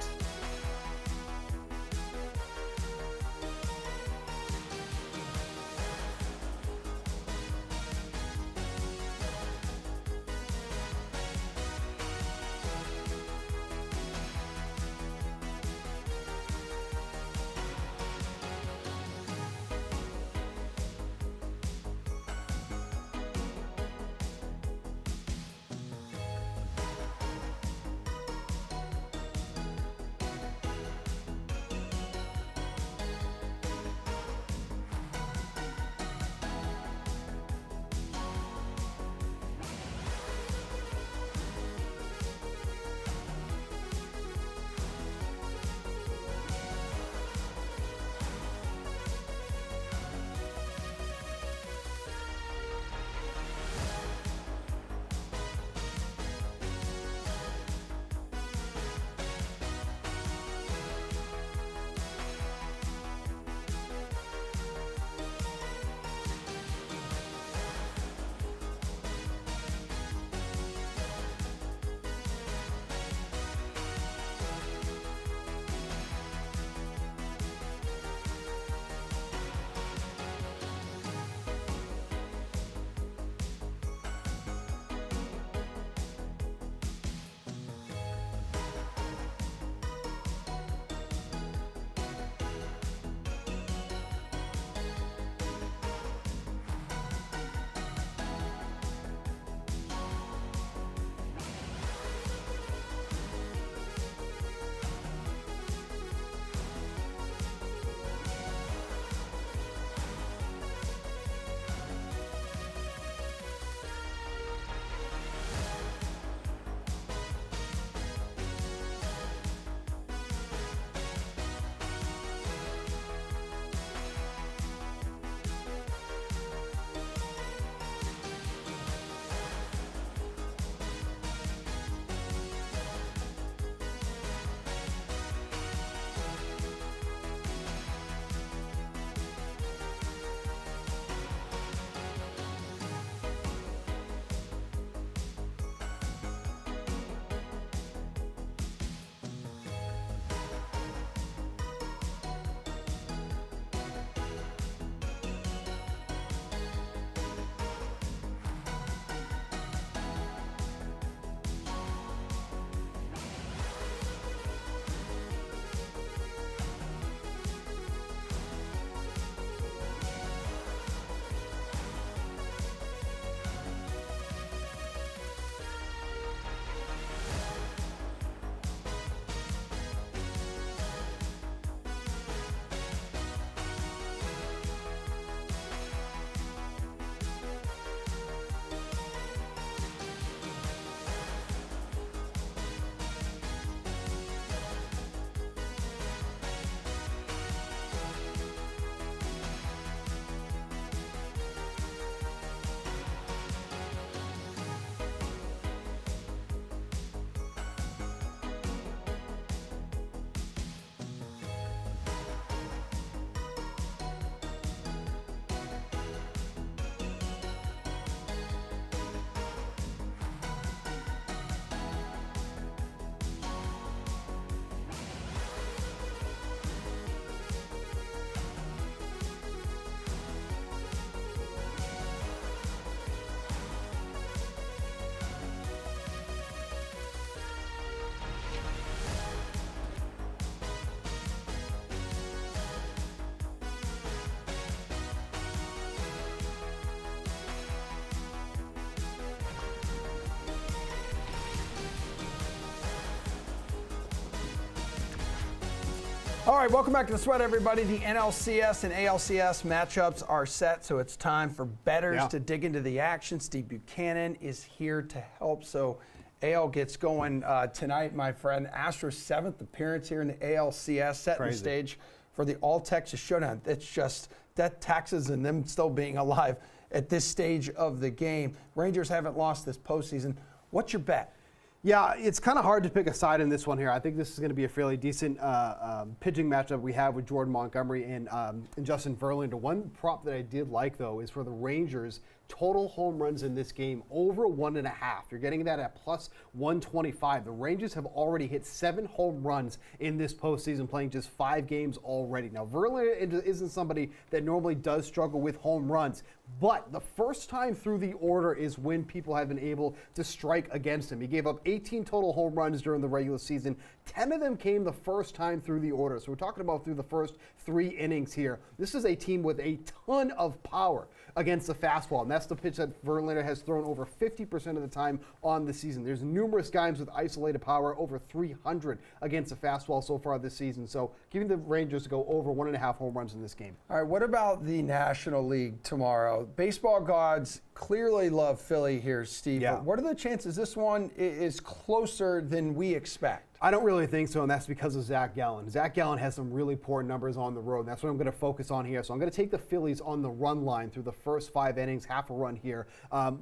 All right, welcome back to The Sweat, everybody. The NLCS and ALCS matchups are set, so it's time for bettors to dig into the action. Steve Buchanan is here to help. So AL gets going tonight, my friend. Astros' 7th appearance here in the ALCS, setting the stage for the All-Texas Showdown. It's just that taxes and them still being alive at this stage of the game. Rangers haven't lost this postseason. What's your bet? Yeah, it's kind of hard to pick a side in this one here. I think this is going to be a fairly decent pitching matchup we have with Jordan Montgomery and Justin Verlander. One prop that I did like, though, is for the Rangers. Total home runs in this game over 1.5. You're getting that at plus 125. The Rangers have already hit 7 home runs in this postseason, playing just 5 games already. Now, Verlander isn't somebody that normally does struggle with home runs, but the first time through the order is when people have been able to strike against him. He gave up 18 total home runs during the regular season. 10 of them came the first time through the order. So we're talking about through the first 3 innings here. This is a team with a ton of power against the fastball, and that's the pitch that Verlander has thrown over 50% of the time on the season. There's numerous guys with isolated power, over 300 against the fastball so far this season. So giving the Rangers to go over 1.5 home runs in this game. All right, what about the National League tomorrow? Baseball gods clearly love Philly here, Steve. Yeah. But what are the chances this one is closer than we expect? I don't really think so, and that's because of Zach Gallen. Zach Gallen has some really poor numbers on the road, and that's what I'm going to focus on here. So I'm going to take the Phillies on the run line through the first 5 innings, half a run here.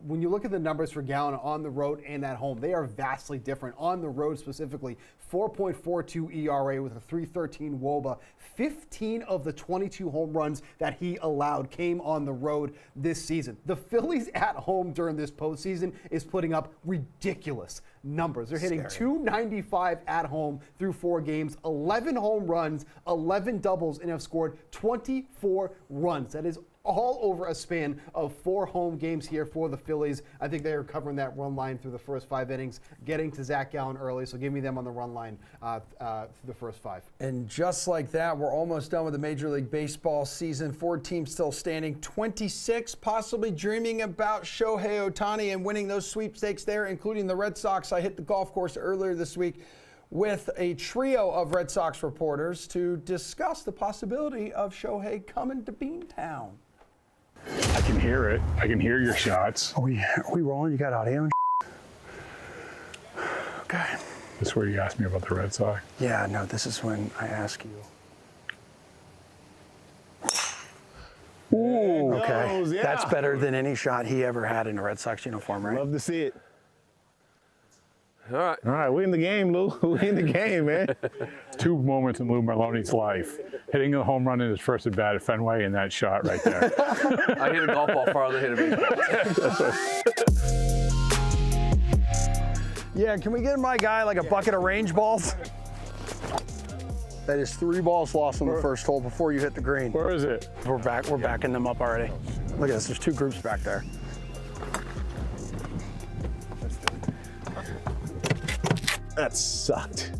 When you look at the numbers for Gallen on the road and at home, they are vastly different. On the road specifically, 4.42 ERA with a 3.13 WOBA. 15 of the 22 home runs that he allowed came on the road this season. The Phillies at home during this postseason is putting up ridiculous numbers. They're hitting 295 at home through 4 games, 11 home runs, 11 doubles, and have scored 24 runs. That is all over a span of 4 home games here for the Phillies. I think they are covering that run line through the first 5 innings, getting to Zach Gallen early. So give me them on the run line through the first 5. And just like that, we're almost done with the Major League Baseball season. 4 teams still standing, 26 possibly dreaming about Shohei Otani and winning those sweepstakes there, including the Red Sox. I hit the golf course earlier this week with a trio of Red Sox reporters to discuss the possibility of Shohei coming to Beantown. I can hear it. I can hear your shots. Are we rolling? You got audio? Okay. This is where you asked me about the Red Sox. Yeah, no, this is when I ask you. Ooh, Okay, goes, yeah. That's better than any shot he ever had in a Red Sox uniform, right? Love to see it. All right, we in the game, Lou. We in the game, man. 2 moments in Lou Merloni's life. Hitting a home run in his first at bat at Fenway and that shot right there. I hit a golf ball farther than hit a baseball. Yeah, can we get my guy like a bucket of range balls? That is 3 balls lost on the first hole before you hit the green. Where is it? We're backing them up already. Look at this, there's 2 groups back there. That sucked.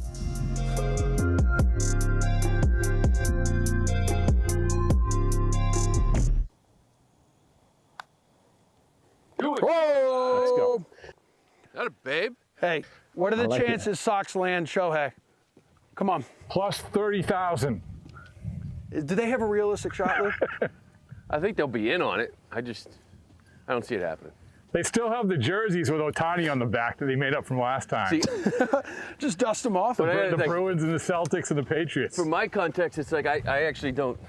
Whoa! Let's go. That a babe? Hey, what are the like it. chances Sox land Shohei? Come on. Plus 30,000. Do they have a realistic shot, Lou? I think they'll be in on it. I don't see it happening. They still have the jerseys with Otani on the back that they made up from last time. See, Just dust them off. But I- the like- Bruins and the Celtics and the Patriots. from my context, it's like I actually don't.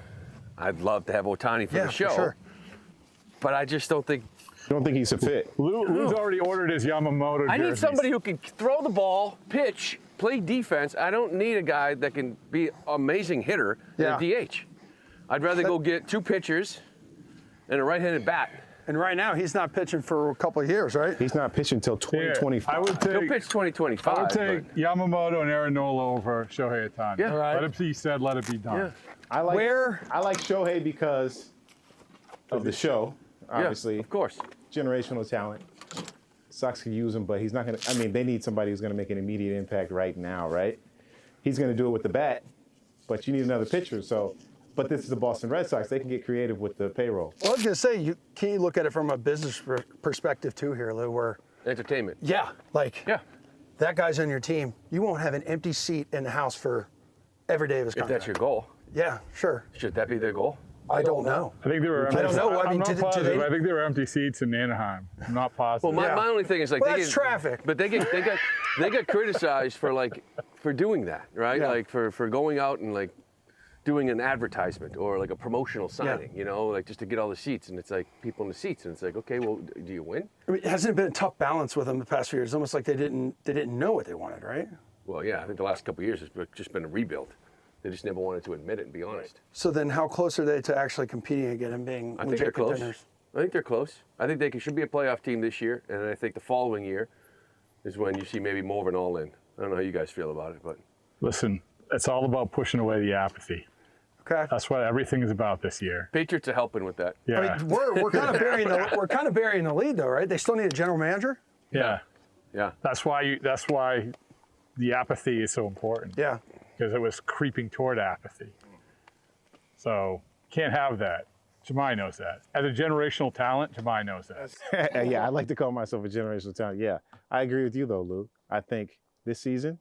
I'd love to have Otani for Yeah, the show, for sure. but I just don't think. Don't think he's a fit. Lou's already ordered his Yamamoto I need jerseys. somebody who can throw the ball, pitch, play defense. I don't need a guy that can be an amazing hitter Yeah. and a DH. I'd rather go get 2 pitchers and a right-handed bat. And right now, he's not pitching for a couple of years, right? He's not pitching until Yeah, 2025. I would He'll take, pitch 2025. I would take Yamamoto and Aaron Nola over Shohei Otani. Yeah. All right. Let it be said, let it be done. Yeah. I like Where- I like Shohei because of the show, obviously. Yeah, of course. Generational talent. Sox could use him, but he's not going to. I mean, they need somebody who's going to make an immediate impact right now, right? He's going to do it with the bat, but you need another pitcher. So, but this is the Boston Red Sox. They can get creative with the payroll. Well, I was going to say, can you look at it from a business perspective too here, Lou, where, Entertainment. yeah, like Yeah. that guy's on your team. You won't have an empty seat in the house for every day of his If contract. that's your goal, Yeah, sure. should that be their goal? I don't know. I think there were. I don't know. I mean, I'm not do positive. they- I think there were empty seats in Anaheim. I'm not positive. Well, Yeah. my only thing is like Well, they that's get traffic. but they got criticized for doing that, right? Yeah. Like for going out and like doing an advertisement or like a promotional signing, you know, like just to get all the seats, and it's like people in the seats, and it's like, okay, well, do you win? I mean, hasn't it been a tough balance with them the past few years? Almost like they didn't know what they wanted, right? Well, yeah, I think the last couple of years has just been a rebuild. They just never wanted to admit it and be honest. So then, how close are they to actually competing again and being I think legit they're close. contenders? I think they're close. I think they should be a playoff team this year, and I think the following year is when you see maybe more of an all-in. I don't know how you guys feel about it, but Listen, it's all about pushing away the apathy. Okay. That's what everything is about this year. Patriots are helping with that. Yeah. I mean, we're kind of burying the lead, though, right? They still need a general manager. yeah. Yeah. That's why the apathy is so important. Yeah. Because it was creeping toward apathy. So can't have that. Jemai knows that. As a generational talent, Jemai knows that. Yeah, I like to call myself a generational talent. Yeah, I agree with you though, Lou. I think this season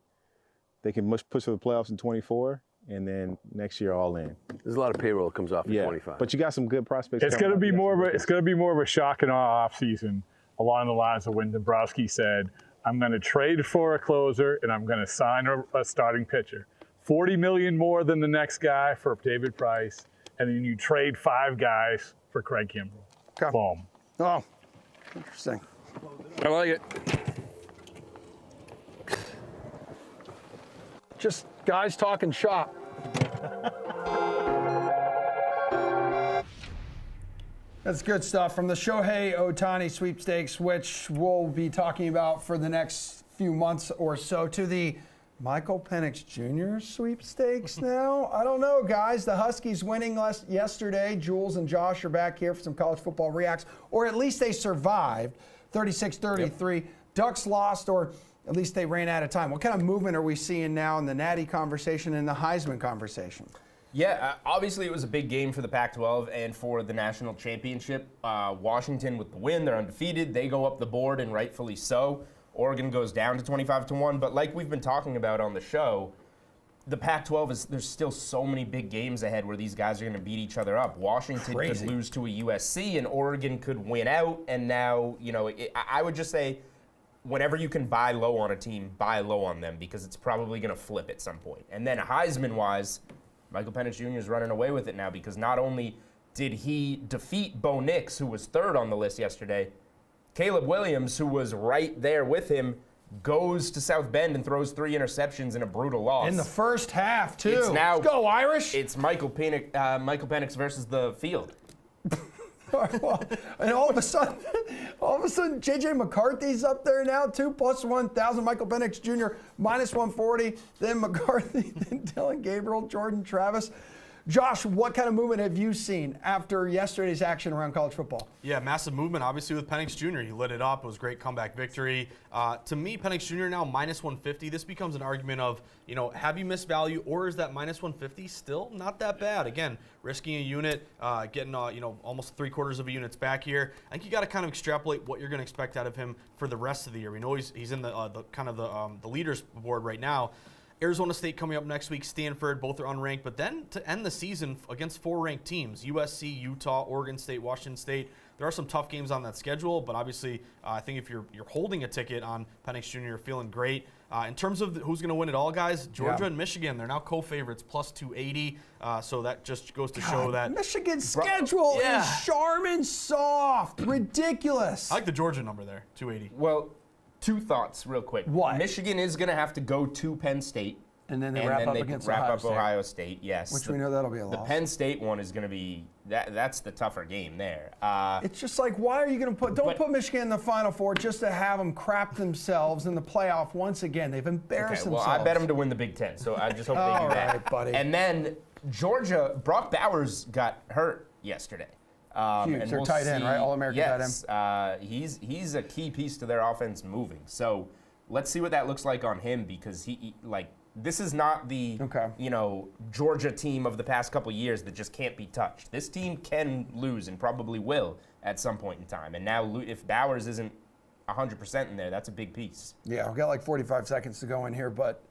they can push for the playoffs in 24, and then next year all in. There's a lot of payroll that comes off in Yeah, 25. but you got some good prospects. It's going to be more of a shock and awe offseason along the lines of when Dombrowski said, "I'm going to trade for a closer and I'm going to sign a starting pitcher. $40 million more than the next guy for David Price, and then you trade 5 guys for Craig Kimbrell." Okay. Boom. Oh, interesting. I like it. Just guys talking shop. That's good stuff from the Shohei Otani sweepstakes, which we'll be talking about for the next few months or so, to the Michael Penix Jr. sweepstakes now. I don't know, guys. The Huskies winning yesterday. Jules and Josh are back here for some college football reacts, or at least they survived 36-33. Yep. Ducks lost, or at least they ran out of time. What kind of movement are we seeing now in the Natty conversation and the Heisman conversation? Yeah, obviously it was a big game for the Pac-12 and for the national championship. Washington with the win, they're undefeated. They go up the board, and rightfully so. Oregon goes down to 25-1. But like we've been talking about on the show, the Pac-12 there's still so many big games ahead where these guys are going to beat each other up. Washington could lose to a USC, and Oregon could win out. And now, I would just say, whenever you can buy low on a team, buy low on them, because it's probably going to flip at some point. And then Heisman-wise, Michael Penix Jr. is running away with it now, because not only did he defeat Bo Nix, who was third on the list yesterday, Caleb Williams, who was right there with him, goes to South Bend and throws 3 interceptions in a brutal loss. In the first half, too. It's now, Let's go, Irish! It's Michael Penix versus the field. And all of a sudden, J.J. McCarthy's up there now, too, plus 1,000. Michael Penix Jr., minus 140. Then McCarthy, then Dylan Gabriel, Jordan Travis. Josh, what kind of movement have you seen after yesterday's action around college football? Yeah, massive movement, obviously, with Penix Jr. He lit it up. It was a great comeback victory. To me, Penix Jr. now minus 150. This becomes an argument of, have you missed value, or is that minus 150 still not that bad? Again, risking a unit, getting almost 3/4 of a unit's back here. I think you got to kind of extrapolate what you're going to expect out of him for the rest of the year. We know he's in the leaders board right now. Arizona State coming up next week, Stanford, both are unranked. But then to end the season against 4 ranked teams, USC, Utah, Oregon State, Washington State. There are some tough games on that schedule, but obviously I think if you're holding a ticket on Penix Jr., you're feeling great. In terms of who's going to win it all, guys, Georgia and Michigan, they're now co-favorites, plus 280. So that just goes to show that Michigan's schedule is Charmin soft. Ridiculous. I like the Georgia number there, 280. Well, 2 thoughts real quick. What? Michigan is going to have to go to Penn State. And then they wrap up against Ohio State. Yes. Which we know that'll be a The loss. Penn State one is going to be, that's the tougher game there. It's just like, why are you going to don't put Michigan in the Final Four just to have them crap themselves in the playoff once again. They've embarrassed well, themselves. I bet them to win the Big Ten, so I just hope they do All that. right, buddy. And then Georgia, Brock Bowers got hurt yesterday. Huge. And They're we'll tight end, right? All-American tight end. Yes, he's a key piece to their offense moving. So let's see what that looks like on him, because this is not the Georgia team of the past couple years that just can't be touched. This team can lose and probably will at some point in time. And now if Bowers isn't 100% in there. That's a big piece. Yeah, we've got like 45 seconds to go in here, but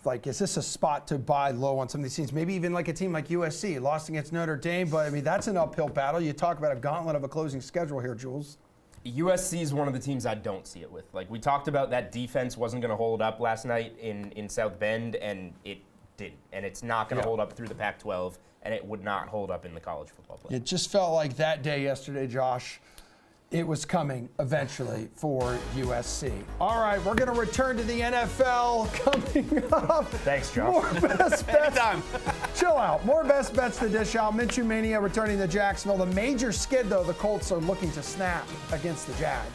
like, is this a spot to buy low on some of these teams? Maybe even like a team like USC, lost against Notre Dame, but I mean, that's an uphill battle. You talk about a gauntlet of a closing schedule here, Jules. USC is one of the teams I don't see it with. Like, we talked about, that defense wasn't going to hold up last night in South Bend, and it didn't. And it's not going to hold up through the Pac-12, and it would not hold up in the college football play. It just felt like that day yesterday, Josh, it was coming eventually for USC. All right, we're going to return to the NFL coming up. Thanks, Josh. More best bets. Chill out. More best bets to dish out. Minshew Mania returning to Jacksonville. The major skid, though, the Colts are looking to snap against the Jags.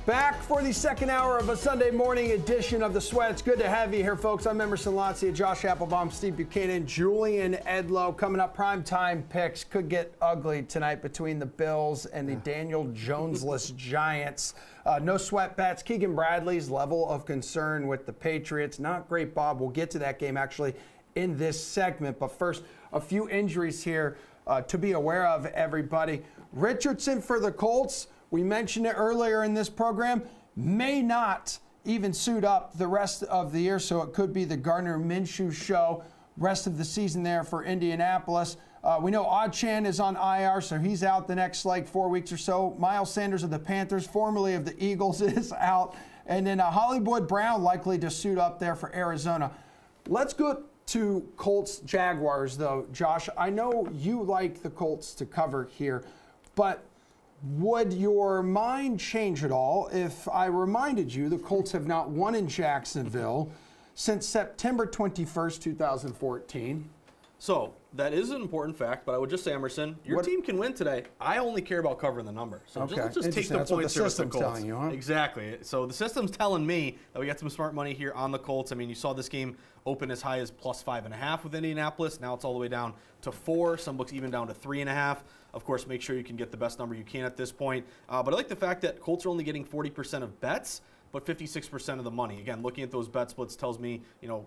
Back for the second hour of a Sunday morning edition of The Sweat. It's good to have you here, folks. I'm Emerson Latzia, Josh Applebaum, Steve Buchanan, Julian Edlow. Coming up, primetime picks. Could get ugly tonight between the Bills and the Daniel Jones-less Giants. No sweat bets. Keegan Bradley's level of concern with the Patriots. Not great, Bob. We'll get to that game, actually, in this segment. But first, a few injuries here to be aware of, everybody. Richardson for the Colts. We mentioned it earlier in this program, may not even suit up the rest of the year, so it could be the Gardner Minshew show rest of the season there for Indianapolis. We know Odchan is on IR, so he's out the next 4 weeks or so. Miles Sanders of the Panthers, formerly of the Eagles, is out. And then Hollywood Brown likely to suit up there for Arizona. Let's go to Colts-Jaguars, though, Josh. I know you like the Colts to cover here, but would your mind change at all if I reminded you the Colts have not won in Jacksonville since September 21st, 2014? So that is an important fact, but I would just say, Emerson, your team can win today. I only care about covering the number. So let's just take the That's what points the here with the system's Colts. telling you, huh? Exactly. So the system's telling me that we got some smart money here on the Colts. I mean, you saw this game open as high as +5.5 with Indianapolis. Now it's all the way down to 4. Some books even down to 3.5. Of course, make sure you can get the best number you can at this point. But I like the fact that Colts are only getting 40% of bets, but 56% of the money. Again, looking at those bet splits tells me,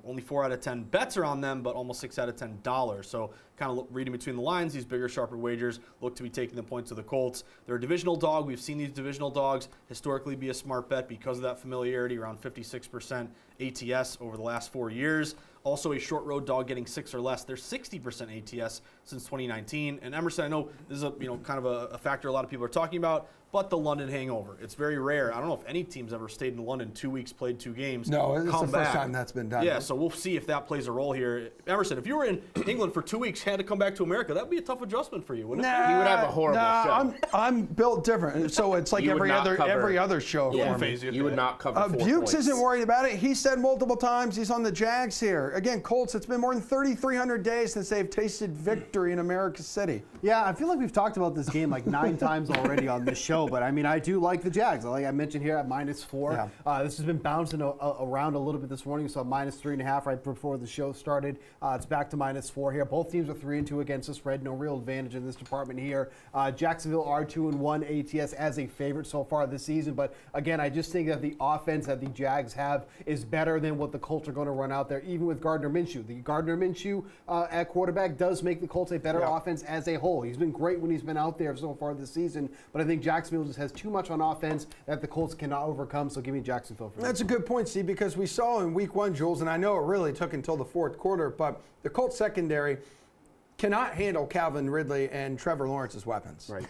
only 4 out of 10 bets are on them, but almost 6 out of 10 dollars. So kind of reading between the lines, these bigger, sharper wagers look to be taking the points of the Colts. They're a divisional dog. We've seen these divisional dogs historically be a smart bet because of that familiarity, around 56% ATS over the last 4 years. Also a short road dog getting 6 or less. They're 60% ATS since 2019. And Emerson, I know this is kind of a factor a lot of people are talking about, but the London hangover. It's very rare. I don't know if any team's ever stayed in London 2 weeks, played 2 games. No, it's the first time that's been done. Yeah, so we'll see if that plays a role here. Emerson, if you were in England for 2 weeks, had to come back to America, that'd be a tough adjustment for you, wouldn't it? He would have a horrible show. I'm built different. So it's like You would every not other show Yeah, for me. you would not cover 4 Bukes points. isn't worried about it. He said multiple times he's on the Jags here. Again, Colts, it's been more than 3,300 days since they've tasted victory in America City. Yeah, I feel like we've talked about this game 9 times already on this show, but I mean, I do like the Jags. Like I mentioned here at -4. Yeah. This has been bouncing around a little bit this morning. We saw -3.5 right before the show started. It's back to -4 here. Both teams are 3-2 against the spread. No real advantage in this department here. Jacksonville are 2-1 ATS as a favorite so far this season, but again, I just think that the offense that the Jags have is better than what the Colts are going to run out there, even with Gardner Minshew. The Gardner Minshew at quarterback does make the Colts a better offense as a whole. He's been great when he's been out there so far this season, but I think Jacksonville just has too much on offense that the Colts cannot overcome, so give me Jacksonville for That's a good point, Steve, because we saw in week 1, Jules, and I know it really took until the 4th quarter, but the Colts secondary cannot handle Calvin Ridley and Trevor Lawrence's weapons. Right.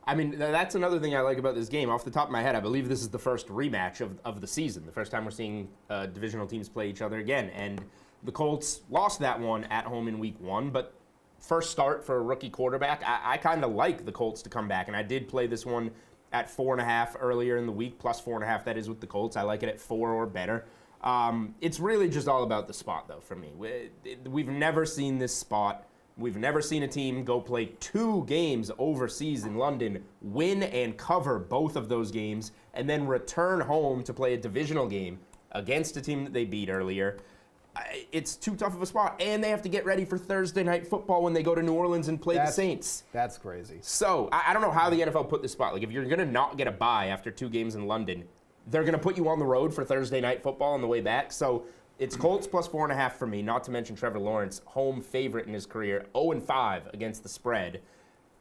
I mean, that's another thing I like about this game. Off the top of my head, I believe this is the first rematch of the season, the first time we're seeing divisional teams play each other again. And the Colts lost that one at home in week 1, but first start for a rookie quarterback, I kind of like the Colts to come back. And I did play this one at 4.5 earlier in the week, +4.5 that is with the Colts. I like it at 4 or better. It's really just all about the spot, though, for me. We've never seen this spot. We've never seen a team go play 2 games overseas in London, win and cover both of those games, and then return home to play a divisional game against a team that they beat earlier. It's too tough of a spot, and they have to get ready for Thursday night football when they go to New Orleans and play the Saints. That's crazy. So I don't know how the NFL put this spot. Like, if you're going to not get a bye after 2 games in London, they're going to put you on the road for Thursday night football on the way back. So it's Colts +4.5 for me, not to mention Trevor Lawrence, home favorite in his career, 0-5 against the spread.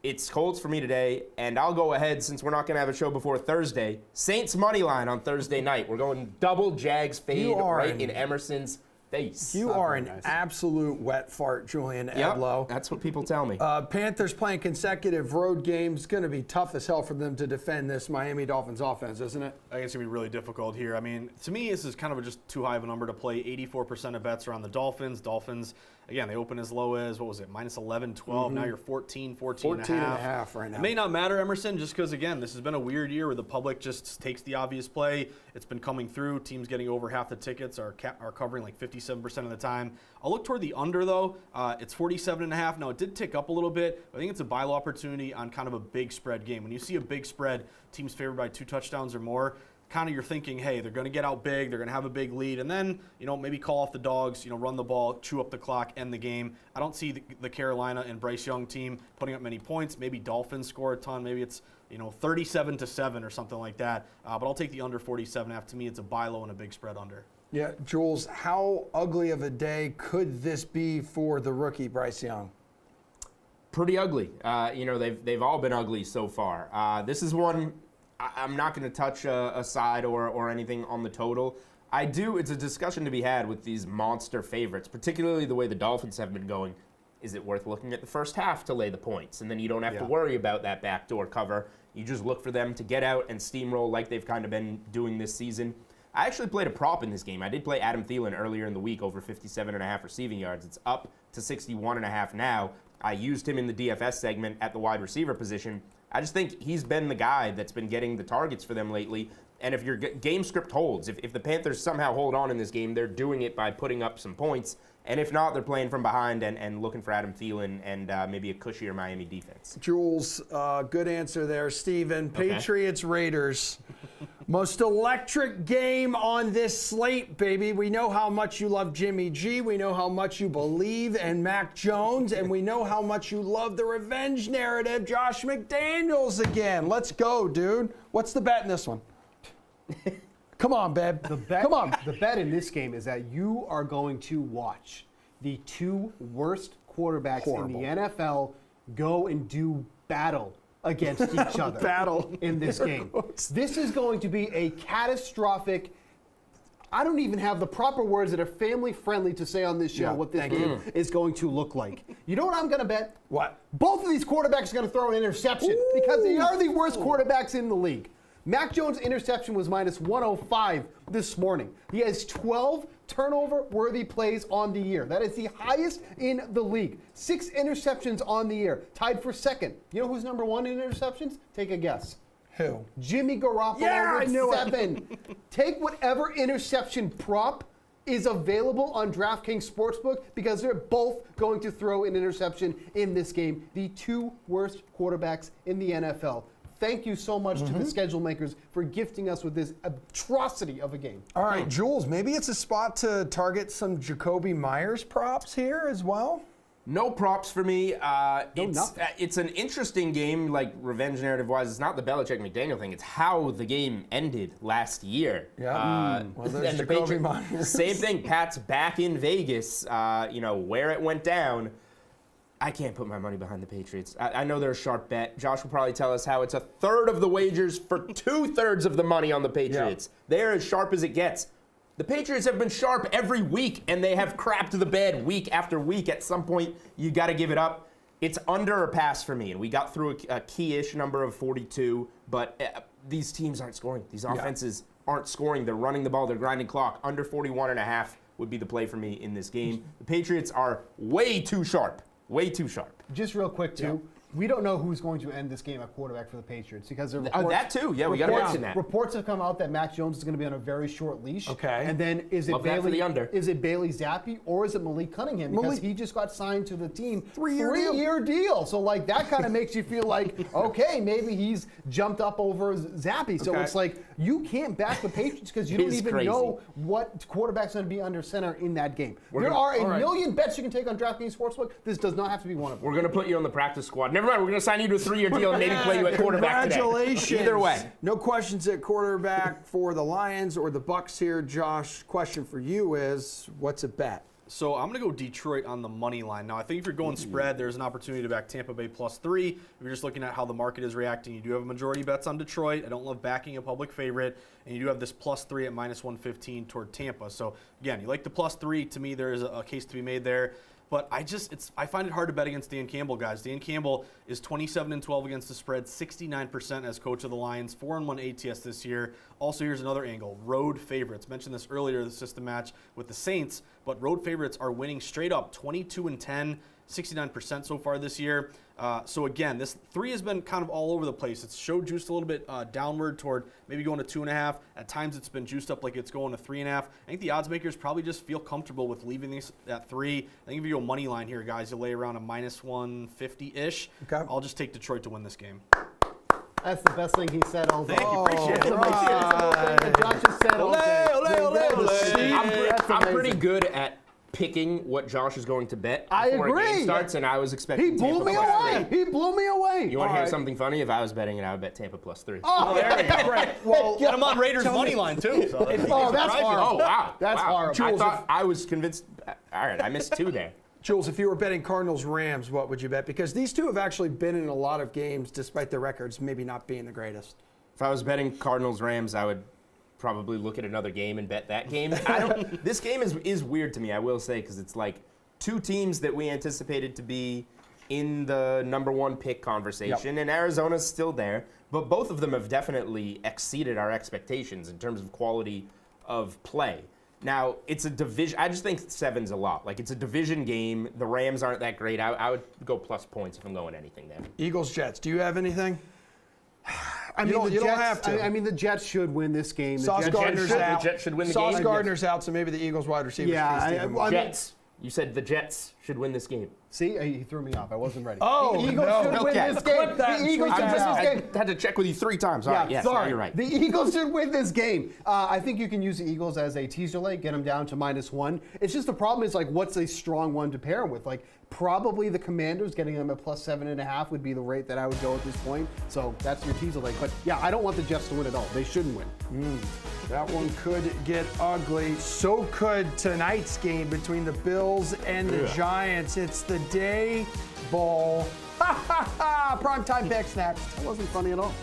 It's Colts for me today, and I'll go ahead, since we're not going to have a show before Thursday, Saints money line on Thursday night. We're going double Jags fade right in Emerson's face. You are an absolute wet fart, Julian Edlow. That's what people tell me. Panthers playing consecutive road games. Going to be tough as hell for them to defend this Miami Dolphins offense, isn't it? I think it's going to be really difficult here. I mean, to me, this is kind of just too high of a number to play. 84% of bets are on the Dolphins. Dolphins, again, they open as low as, -11, 12. Now you're 14 and a half right now. It may not matter, Emerson, just because, again, this has been a weird year where the public just takes the obvious play. It's been coming through. Teams getting over half the tickets are covering 57% of the time. I'll look toward the under, though. It's 47.5. Now, it did tick up a little bit. I think it's a buy low opportunity on kind of a big spread game. When you see a big spread, teams favored by 2 touchdowns or more, kind of you're thinking, hey, they're going to get out big, they're going to have a big lead, and then, maybe call off the dogs, run the ball, chew up the clock, end the game. I don't see the Carolina and Bryce Young team putting up many points. Maybe Dolphins score a ton. Maybe it's, 37-7 or something like that. But I'll take the under 47.5. To me, it's a buy low and a big spread under. Yeah, Jules, how ugly of a day could this be for the rookie Bryce Young? Pretty ugly. They've all been ugly so far. This is one I'm not going to touch a side or anything on the total. It's a discussion to be had with these monster favorites, particularly the way the Dolphins have been going. Is it worth looking at the first half to lay the points? And then you don't have to worry about that backdoor cover. You just look for them to get out and steamroll like they've kind of been doing this season. I actually played a prop in this game. I did play Adam Thielen earlier in the week over 57.5 receiving yards. It's up to 61.5 now. I used him in the DFS segment at the wide receiver position. I just think he's been the guy that's been getting the targets for them lately. And if your game script holds, if the Panthers somehow hold on in this game, they're doing it by putting up some points. And if not, they're playing from behind and looking for Adam Thielen and maybe a cushier Miami defense. Jules, good answer there. Steven, Patriots, Raiders. Most electric game on this slate, baby. We know how much you love Jimmy G. We know how much you believe in Mac Jones. And we know how much you love the revenge narrative. Josh McDaniels again. Let's go, dude. What's the bet in this one? Come on, babe. Come on. The bet in this game is that you are going to watch the two worst quarterbacks in the NFL go and do battle against each other. Battle in this game. This is going to be a catastrophic. I don't even have the proper words that are family friendly to say on this show what this game is going to look like. You know what I'm going to bet? What? Both of these quarterbacks are going to throw an interception because they are the worst quarterbacks in the league. Mac Jones' interception was minus 105 this morning. He has 12 turnover-worthy plays on the year. That is the highest in the league. 6 interceptions on the year, tied for second. You know who's number 1 in interceptions? Take a guess. Who? Jimmy Garoppolo with 7. Take whatever interception prop is available on DraftKings Sportsbook because they're both going to throw an interception in this game. The two worst quarterbacks in the NFL. Thank you so much to the schedule makers for gifting us with this atrocity of a game. All right, Jules, maybe it's a spot to target some Jacoby Myers props here as well? No props for me. It's an interesting game, like revenge narrative-wise. It's not the Belichick-McDaniel thing. It's how the game ended last year. Yeah. Well, there's Jacoby Myers. Same thing. Pat's back in Vegas, where it went down. I can't put my money behind the Patriots. I know they're a sharp bet. Josh will probably tell us how it's a third of the wagers for 2/3 of the money on the Patriots. Yeah. They're as sharp as it gets. The Patriots have been sharp every week, and they have crapped the bed week after week. At some point, you got to give it up. It's under or pass for me, and we got through a key-ish number of 42, but these teams aren't scoring. These offenses aren't scoring. They're running the ball. They're grinding clock. Under 41.5 would be the play for me in this game. The Patriots are way too sharp. Way too sharp. Just real quick, too. We don't know who's going to end this game at quarterback for the Patriots because there are reports. That too. Yeah, we got to mention that. Reports have come out that Mac Jones is going to be on a very short leash. Okay. And then is it Bailey Zappi or is it Malik Cunningham? Because he just got signed to the team. Three-year deal. So like that kind of makes you feel like, okay, maybe he's jumped up over Zappi. So it's like you can't back the Patriots because you don't even know what quarterback's going to be under center in that game. There are a million bets you can take on DraftKings Sportsbook. This does not have to be one of them. We're going to put you on the practice squad. Never mind, we're going to sign you to a 3-year deal and maybe play you at quarterback today. Congratulations. Either way. No questions at quarterback for the Lions or the Bucks here. Josh, question for you is, what's a bet? So I'm going to go Detroit on the money line. Now, I think if you're going spread, there's an opportunity to back Tampa Bay +3. If you're just looking at how the market is reacting, you do have a majority bets on Detroit. I don't love backing a public favorite. And you do have this +3 at -115 toward Tampa. So, again, you like the +3. To me, there is a case to be made there. But I find it hard to bet against Dan Campbell, guys. Dan Campbell is 27-12 against the spread, 69% as coach of the Lions, 4-1 ATS this year. Also, here's another angle: road favorites. Mentioned this earlier, the system match with the Saints, but road favorites are winning straight up, 22-10. 69% so far this year. So again, this 3 has been kind of all over the place. It's showed juiced a little bit downward toward maybe going to 2.5. At times it's been juiced up like it's going to 3.5. I think the odds makers probably just feel comfortable with leaving these at 3. I think if you go money line here, guys, you'll lay around a -150-ish. Okay. I'll just take Detroit to win this game. That's the best thing he said all day. Thank you. Appreciate it. good at picking what Josh is going to bet I before a agree. game starts, and I was expecting He blew Tampa me plus away. 3. He blew me away. You want to hear All something funny? If I was betting it, I would bet Tampa plus 3. Oh, There we go. Right. Well, Get him on Raiders money line too. So Oh, that's horrible. Oh, wow. That's wow. horrible. I Jules, thought I was convinced. All right, I missed 2 there. Jules, if you were betting Cardinals-Rams, what would you bet? Because these two have actually been in a lot of games, despite their records maybe not being the greatest. If I was betting Cardinals-Rams, I would probably look at another game and bet that game. This game is weird to me, I will say, because it's like 2 teams that we anticipated to be in the number 1 pick conversation, and Arizona's still there, but both of them have definitely exceeded our expectations in terms of quality of play. Now, it's a division. I just think 7's a lot. Like, it's a division game. The Rams aren't that great. I would go plus points if I'm going anything there. Eagles-Jets, do you have anything? I mean, You don't have to. I mean, the Jets should win this game. The Sauce Jets Gardner's should- out. The Jets should win the Sauce game. Gardner's out, so maybe the Eagles wide receivers. Yeah, feast even more. I mean- Jets. You said the Jets should win this game. See, he threw me off. I wasn't ready. Oh, the Eagles no. should win Okay. this game. Clip that The and Eagles tweet should that win out. this I game. had to check with you 3 times. All right, yes, now sorry. you're right. The Eagles should win this game. I think you can use the Eagles as a teaser leg, get them down to -1. It's just the problem is like, what's a strong one to pair them with? Like, probably the Commanders getting them at +7.5 would be the rate that I would go at this point. So that's your teaser leg. But yeah, I don't want the Jets to win at all. They shouldn't win. That one could get ugly. So could tonight's game between the Bills and the Giants. It's the day ball. Ha ha ha! Primetime picks next. That wasn't funny at all.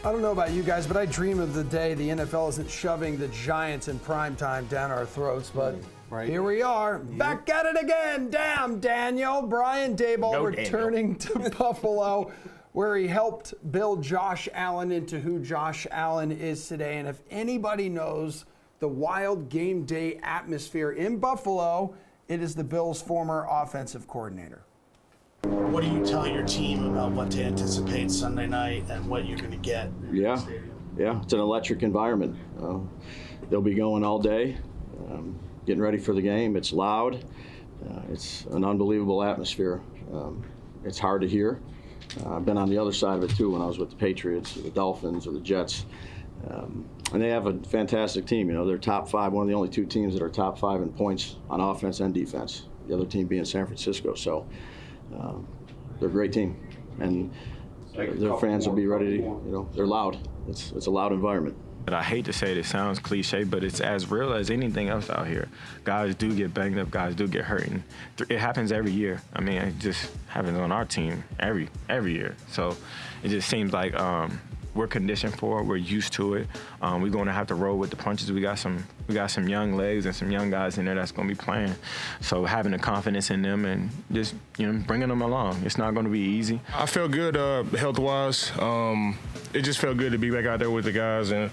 I don't know about you guys, but I dream of the day the NFL isn't shoving the Giants in primetime down our throats. But Right. Here we are, back at it again. Damn, Daniel. Brian Daboll Go, returning to Buffalo, where he helped build Josh Allen into who Josh Allen is today. And if anybody knows the wild game day atmosphere in Buffalo, it is the Bills' former offensive coordinator. What do you tell your team about what to anticipate Sunday night and what you're going to get? Yeah, it's an electric environment. They'll be going all day, getting ready for the game. It's loud. It's an unbelievable atmosphere. It's hard to hear. I've been on the other side of it too when I was with the Patriots, or the Dolphins, or the Jets. And they have a fantastic team. You know, they're top 5, one of the only 2 teams that are top 5 in points on offense and defense. The other team being San Francisco. So they're a great team, and their fans will be ready to, you know, they're loud. It's a loud environment. But I hate to say it sounds cliche, but it's as real as anything else out here. Guys do get banged up, guys do get hurt, and it happens every year. I mean, it just happens on our team every year. So it just seems like we're conditioned for it. We're used to it. We're going to have to roll with the punches. We got some young legs and some young guys in there that's going to be playing. So having the confidence in them and just, you know, bringing them along. It's not going to be easy. I feel good health-wise. It just felt good to be back out there with the guys, and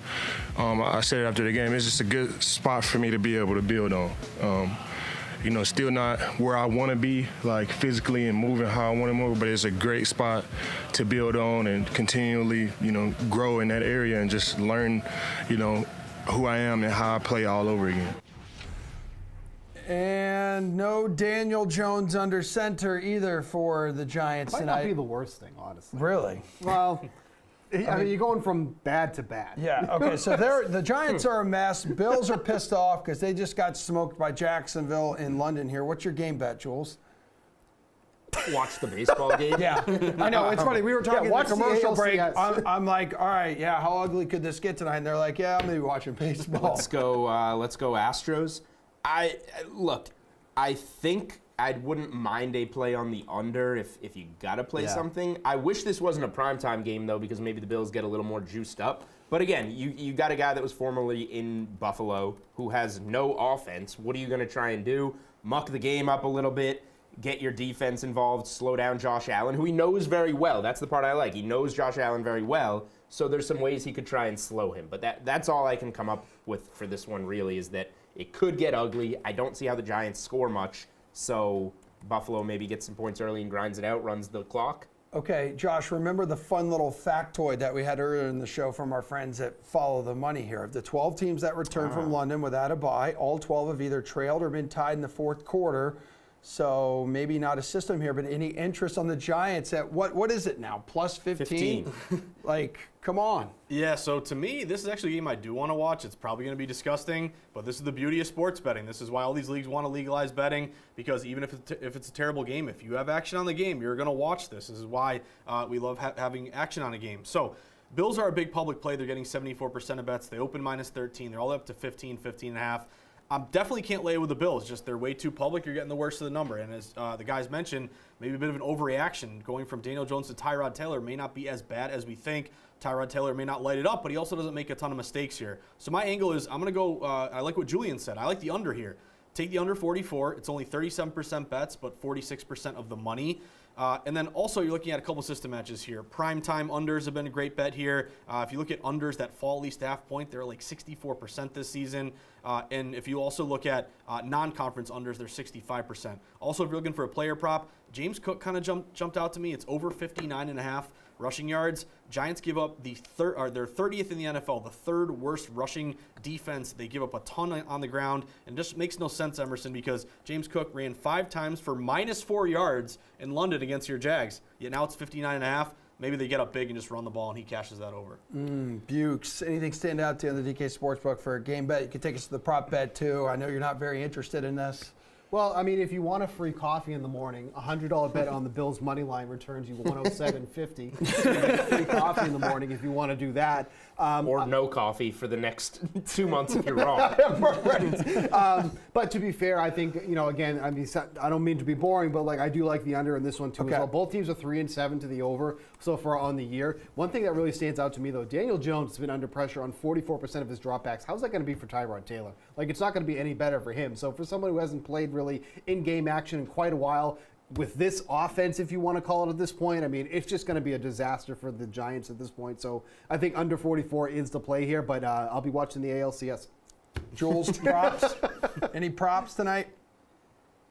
I said it after the game. It's just a good spot for me to be able to build on. You know, still not where I want to be, like physically and moving how I want to move, but it's a great spot to build on and continually, you know, grow in that area and just learn, you know, who I am and how I play all over again. And no Daniel Jones under center either for the Giants Might tonight. not be the worst thing, honestly. Really? Well, I mean, you're going from bad to bad. Yeah, okay, so the Giants are a mess. Bills are pissed off because they just got smoked by Jacksonville in London here. What's your game bet, Jules? Watch the baseball game. Yeah, I know. It's funny. We were talking in the watch the commercial break. ALCS. I'm like, all right, yeah, how ugly could this get tonight? And they're like, yeah, I'm going to be watching baseball. Let's go Astros. I think I wouldn't mind a play on the under if you got to play something. I wish this wasn't a primetime game, though, because maybe the Bills get a little more juiced up. But again, you got a guy that was formerly in Buffalo who has no offense. What are you going to try and do? Muck the game up a little bit, get your defense involved, slow down Josh Allen, who he knows very well. That's the part I like. He knows Josh Allen very well, so there's some ways he could try and slow him. But that's all I can come up with for this one, really, is that it could get ugly. I don't see how the Giants score much. So Buffalo maybe gets some points early and grinds it out, runs the clock. Okay, Josh, remember the fun little factoid that we had earlier in the show from our friends at Follow the Money here. Of the 12 teams that returned from London without a bye, all 12 have either trailed or been tied in the fourth quarter. So maybe not a system here, but any interest on the Giants at what is it now? Plus 15? Like, come on. Yeah, so to me, this is actually a game I do want to watch. It's probably going to be disgusting, but this is the beauty of sports betting. This is why all these leagues want to legalize betting, because even if it's a terrible game, if you have action on the game, you're going to watch this. This is why we love having action on a game. So Bills are a big public play. They're getting 74% of bets. They open minus 13. They're all up to 15, 15.5. Definitely can't lay with the Bills. Just they're way too public. You're getting the worst of the number. And as the guys mentioned, maybe a bit of an overreaction. Going from Daniel Jones to Tyrod Taylor may not be as bad as we think. Tyrod Taylor may not light it up, but he also doesn't make a ton of mistakes here. So my angle is I'm going to go, I like what Julian said. I like the under here. Take the under 44. It's only 37% bets, but 46% of the money. And then also you're looking at a couple system matches here. Primetime unders have been a great bet here. If you look at unders that fall at least half point, they're like 64% this season. And if you also look at non-conference unders, they're 65%. Also, if you're looking for a player prop, James Cook kind of jumped out to me. It's over 59.5 rushing yards. Giants give up they're 30th in the NFL, the third worst rushing defense. They give up a ton on the ground, and it just makes no sense, Emerson, because James Cook ran 5 times for -4 yards in London against your Jags. Yet now it's 59.5. Maybe they get up big and just run the ball, and he cashes that over. Bukes, anything stand out to you on the DK Sportsbook for a game bet? You can take us to the prop bet, too. I know you're not very interested in this. Well, I mean, if you want a free coffee in the morning, a $100 bet on the Bills money line returns you $107.50. You get free coffee in the morning if you want to do that. Or no coffee for the next 2 months if you're wrong. Right. But to be fair, I think, again, I mean, I don't mean to be boring, but I do like the under in this one too as well. Both teams are 3-7 to the over so far on the year. One thing that really stands out to me, though, Daniel Jones has been under pressure on 44% of his dropbacks. How's that going to be for Tyrod Taylor? It's not going to be any better for him. So for someone who hasn't played really in-game action in quite a while, with this offense, if you want to call it at this point, I mean, it's just going to be a disaster for the Giants at this point. So I think under 44 is the play here, but I'll be watching the ALCS. Jules, props? Any props tonight?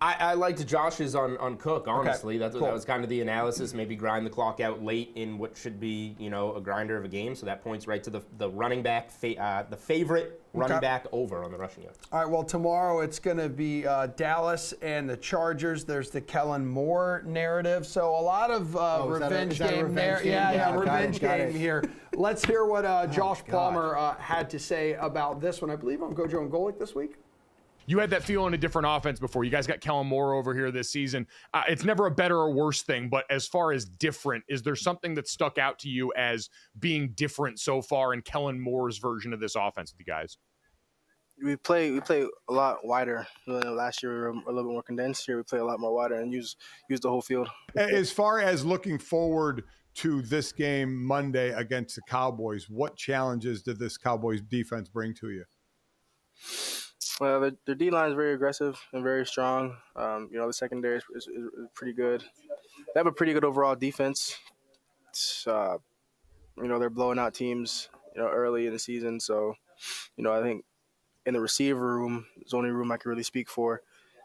I liked Josh's on Cook, honestly. Okay, That was kind of the analysis. Maybe grind the clock out late in what should be, a grinder of a game. So that points right to the running back, the favorite running back over on the rushing yards. All right, well, tomorrow it's going to be Dallas and the Chargers. There's the Kellen Moore narrative. So a lot of revenge game there. Yeah, revenge game here. Let's hear what Josh Palmer had to say about this one. I believe on Gojo and Golic this week. You had that feel in a different offense before. You guys got Kellen Moore over here this season. It's never a better or worse thing, but as far as different, is there something that stuck out to you as being different so far in Kellen Moore's version of this offense with you guys? We play a lot wider. Last year we were a little bit more condensed. Here we play a lot more wider and use the whole field. As far as looking forward to this game Monday against the Cowboys, what challenges did this Cowboys defense bring to you? Well, their D-line is very aggressive and very strong. The secondary is pretty good. They have a pretty good overall defense. They're blowing out teams, early in the season. So, I think in the receiver room, the only room I can really speak for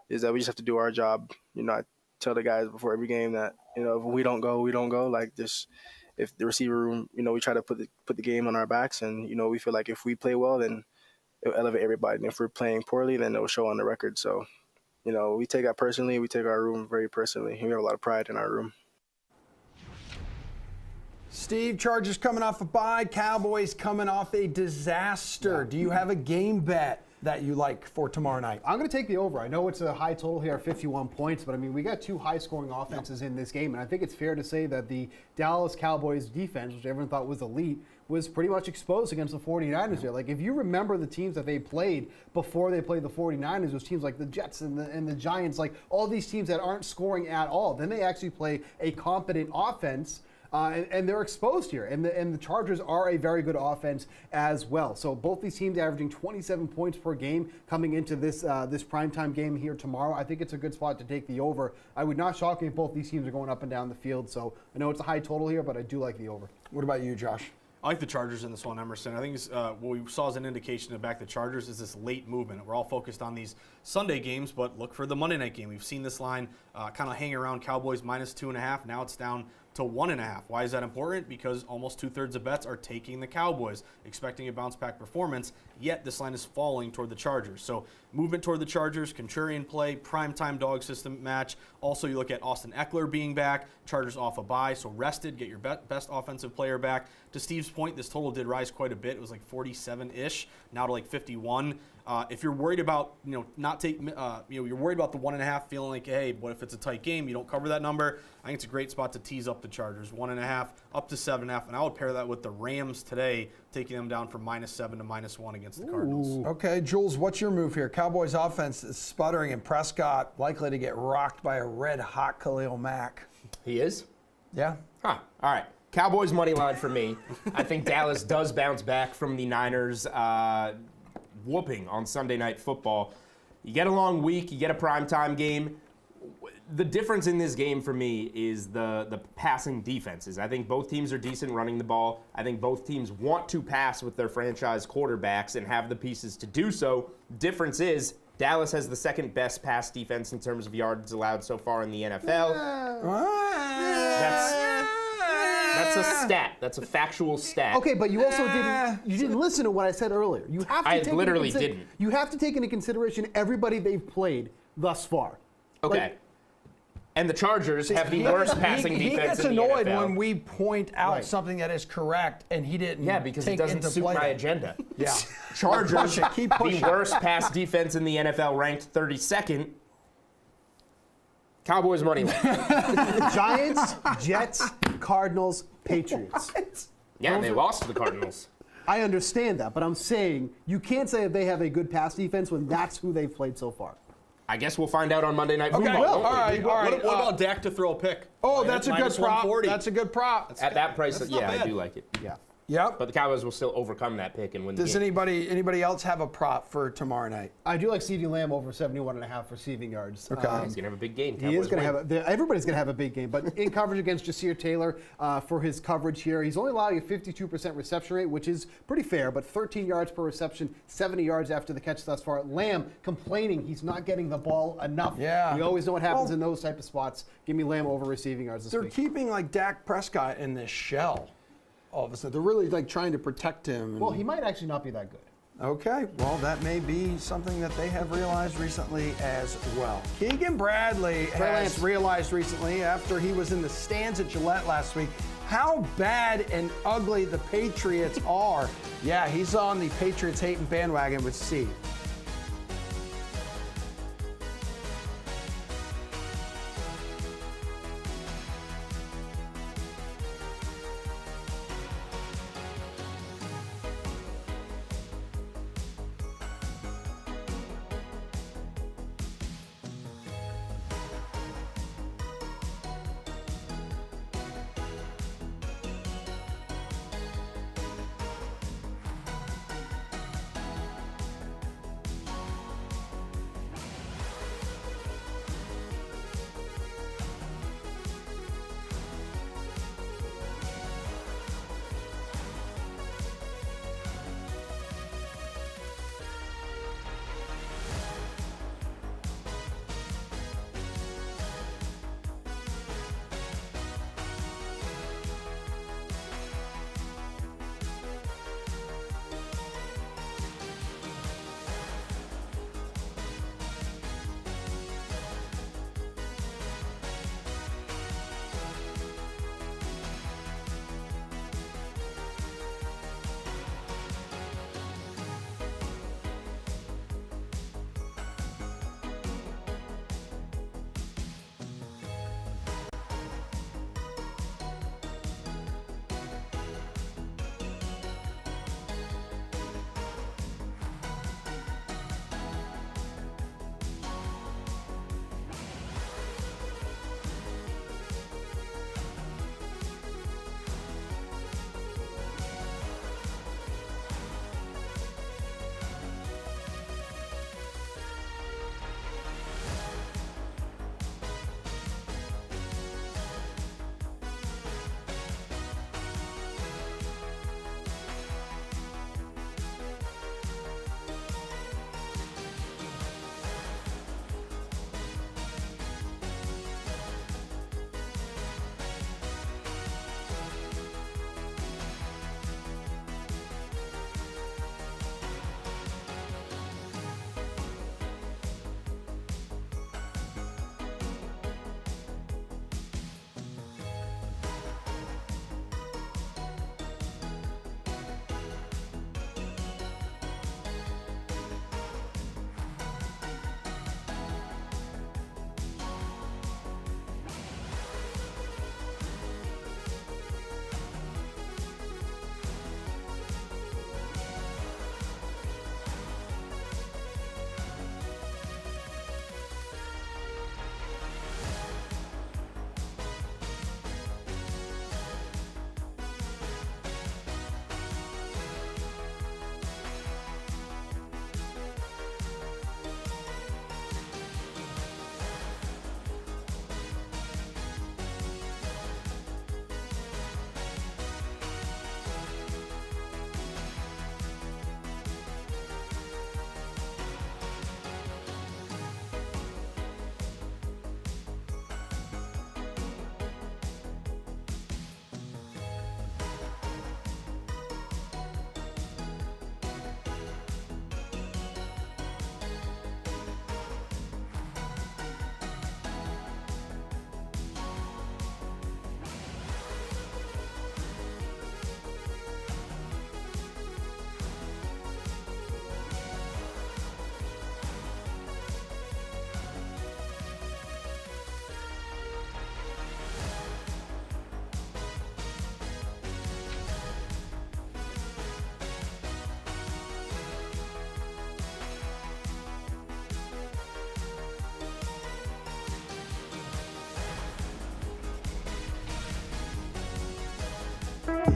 is that we just have to do our job. I tell the guys before every game that, if we don't go, we don't go. If the receiver room, we try to put the game on our backs, and, we feel like if we play well, then it'll elevate everybody. And if we're playing poorly, then it'll show on the record. So, we take that personally. We take our room very personally. We have a lot of pride in our room. Steve, Chargers coming off a bye, Cowboys coming off a disaster. Do you have a game bet that you like for tomorrow night? I'm going to take the over. I know it's a high total here, 51 points, but I mean, we got two high-scoring offenses in this game, and I think it's fair to say that the Dallas Cowboys defense, which everyone thought was elite, was pretty much exposed against the 49ers here. If you remember the teams that they played before they played the 49ers, those teams like the Jets and the Giants, all these teams that aren't scoring at all, then they actually play a competent offense. And they're exposed here, and the Chargers are a very good offense as well. So both these teams averaging 27 points per game coming into this primetime game here tomorrow. I think it's a good spot to take the over. I would not shock me if both these teams are going up and down the field. So I know it's a high total here, but I do like the over. What about you, Josh? I like the Chargers in this one, Emerson. I think what we saw as an indication to back the Chargers is this late movement. We're all focused on these Sunday games, but look for the Monday night game. We've seen this line kind of hang around Cowboys -2.5. Now it's down to 1.5. Why is that important? Because almost 2/3 of bets are taking the Cowboys, expecting a bounce-back performance, yet this line is falling toward the Chargers. So movement toward the Chargers, contrarian play, primetime dog system match. Also, you look at Austin Eckler being back, Chargers off a bye, so rested, get your best offensive player back. To Steve's point, this total did rise quite a bit. It was 47-ish, now to 51. If you're worried about, you're worried about the 1.5, feeling like, hey, what if it's a tight game? You don't cover that number. I think it's a great spot to tease up the Chargers, 1.5 up to 7.5, and I would pair that with the Rams today, taking them down from -7 to -1 against the Cardinals. Okay, Jules, what's your move here? Cowboys offense is sputtering, and Prescott likely to get rocked by a red-hot Khalil Mack. He is? Yeah. Huh. All right. Cowboys money line for me. I think Dallas does bounce back from the Niners whooping on Sunday Night Football. You get a long week, you get a primetime game. The difference in this game for me is the passing defenses. I think both teams are decent running the ball. I think both teams want to pass with their franchise quarterbacks and have the pieces to do so. Difference is Dallas has the second best pass defense in terms of yards allowed so far in the NFL. That's a stat. That's a factual stat. Okay, but you also didn't listen to what I said earlier. You have to didn't. You have to take into consideration everybody they've played thus far. Okay. And the Chargers have the worst passing defense in the NFL. He gets annoyed when we point out something that is correct, and he didn't. Yeah, because it doesn't suit my agenda. Yeah. Chargers, Keep pushing. the worst pass defense in the NFL, ranked 32nd. Cowboys money line. Giants, Jets, Cardinals, Patriots. Yeah, and they lost to the Cardinals. I understand that, but I'm saying you can't say that they have a good pass defense when that's who they've played so far. I guess we'll find out on Monday Night Okay, Football. all right. What about Dak to throw a pick? Oh, that's a good Minus prop. 140. That's a good prop. At that price, not yeah, I bad. do like it. Yeah. Yep. But the Cowboys will still overcome that pick and win the Does game. anybody else have a prop for tomorrow night? I do like CeeDee Lamb over 71.5 receiving yards. Okay. He's going to have a big game. He is going to Cowboys have everybody's going to have a big game, but in coverage against Jasir Taylor for his coverage here, he's only allowing a 52% reception rate, which is pretty fair, but 13 yards per reception, 70 yards after the catch thus far. Lamb complaining he's not getting the ball enough. Yeah. We always know what happens in those type of spots. Give me Lamb over receiving yards this They're week. keeping like Dak Prescott in this shell. All of a sudden, they're really like trying to protect him. Well, he might actually not be that good. Okay, well, that may be something that they have realized recently as well. Keegan Bradley has realized recently, after he was in the stands at Gillette last week, how bad and ugly the Patriots are. Yeah, he's on the Patriots hating bandwagon with Steve.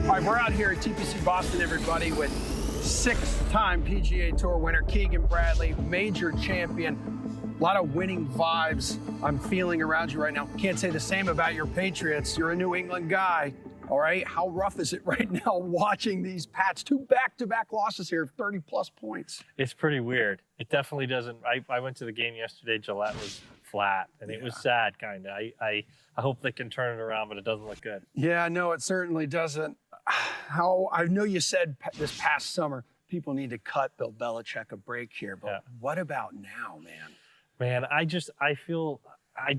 All right, we're out here at TPC Boston, everybody, with six-time PGA Tour winner Keegan Bradley, major champion. A lot of winning vibes I'm feeling around you right now. Can't say the same about your Patriots. You're a New England guy, all right? How rough is it right now watching these Pats? 2 back-to-back losses here, 30-plus points. It's pretty weird. It definitely doesn't. I went to the game yesterday. Gillette was flat, and it was sad, kind of. I hope they can turn it around, but it doesn't look good. Yeah, no, it certainly doesn't. I know you said this past summer people need to cut Bill Belichick a break here, but what about now, man? Man, I feel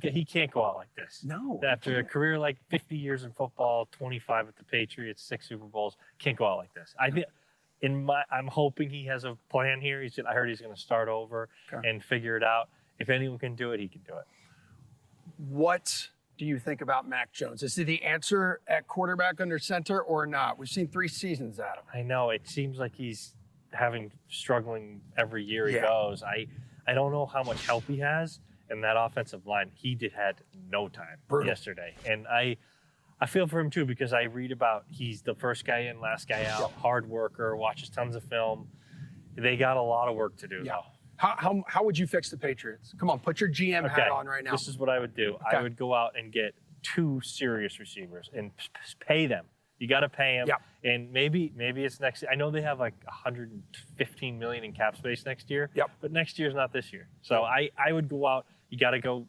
he can't go out like this. No. After a career like 50 years in football, 25 with the Patriots, 6 Super Bowls, can't go out like this. I'm hoping he has a plan here. I heard he's going to start over and figure it out. If anyone can do it, he can do it. What do you think about Mac Jones? Is he the answer at quarterback under center or not? We've seen 3 seasons at him. I know. It seems like he's struggling every year he goes. I don't know how much help he has in that offensive line. He had no time yesterday. And I feel for him too, because I read about he's the first guy in, last guy out, hard worker, watches tons of film. They got a lot of work to do though. How would you fix the Patriots? Come on, put your GM hat on right now. This is what I would do. I would go out and get 2 serious receivers and pay them. You got to pay them. And maybe it's next. I know they have like $115 million in cap space next year. But next year's not this year. So I would go out. You got to go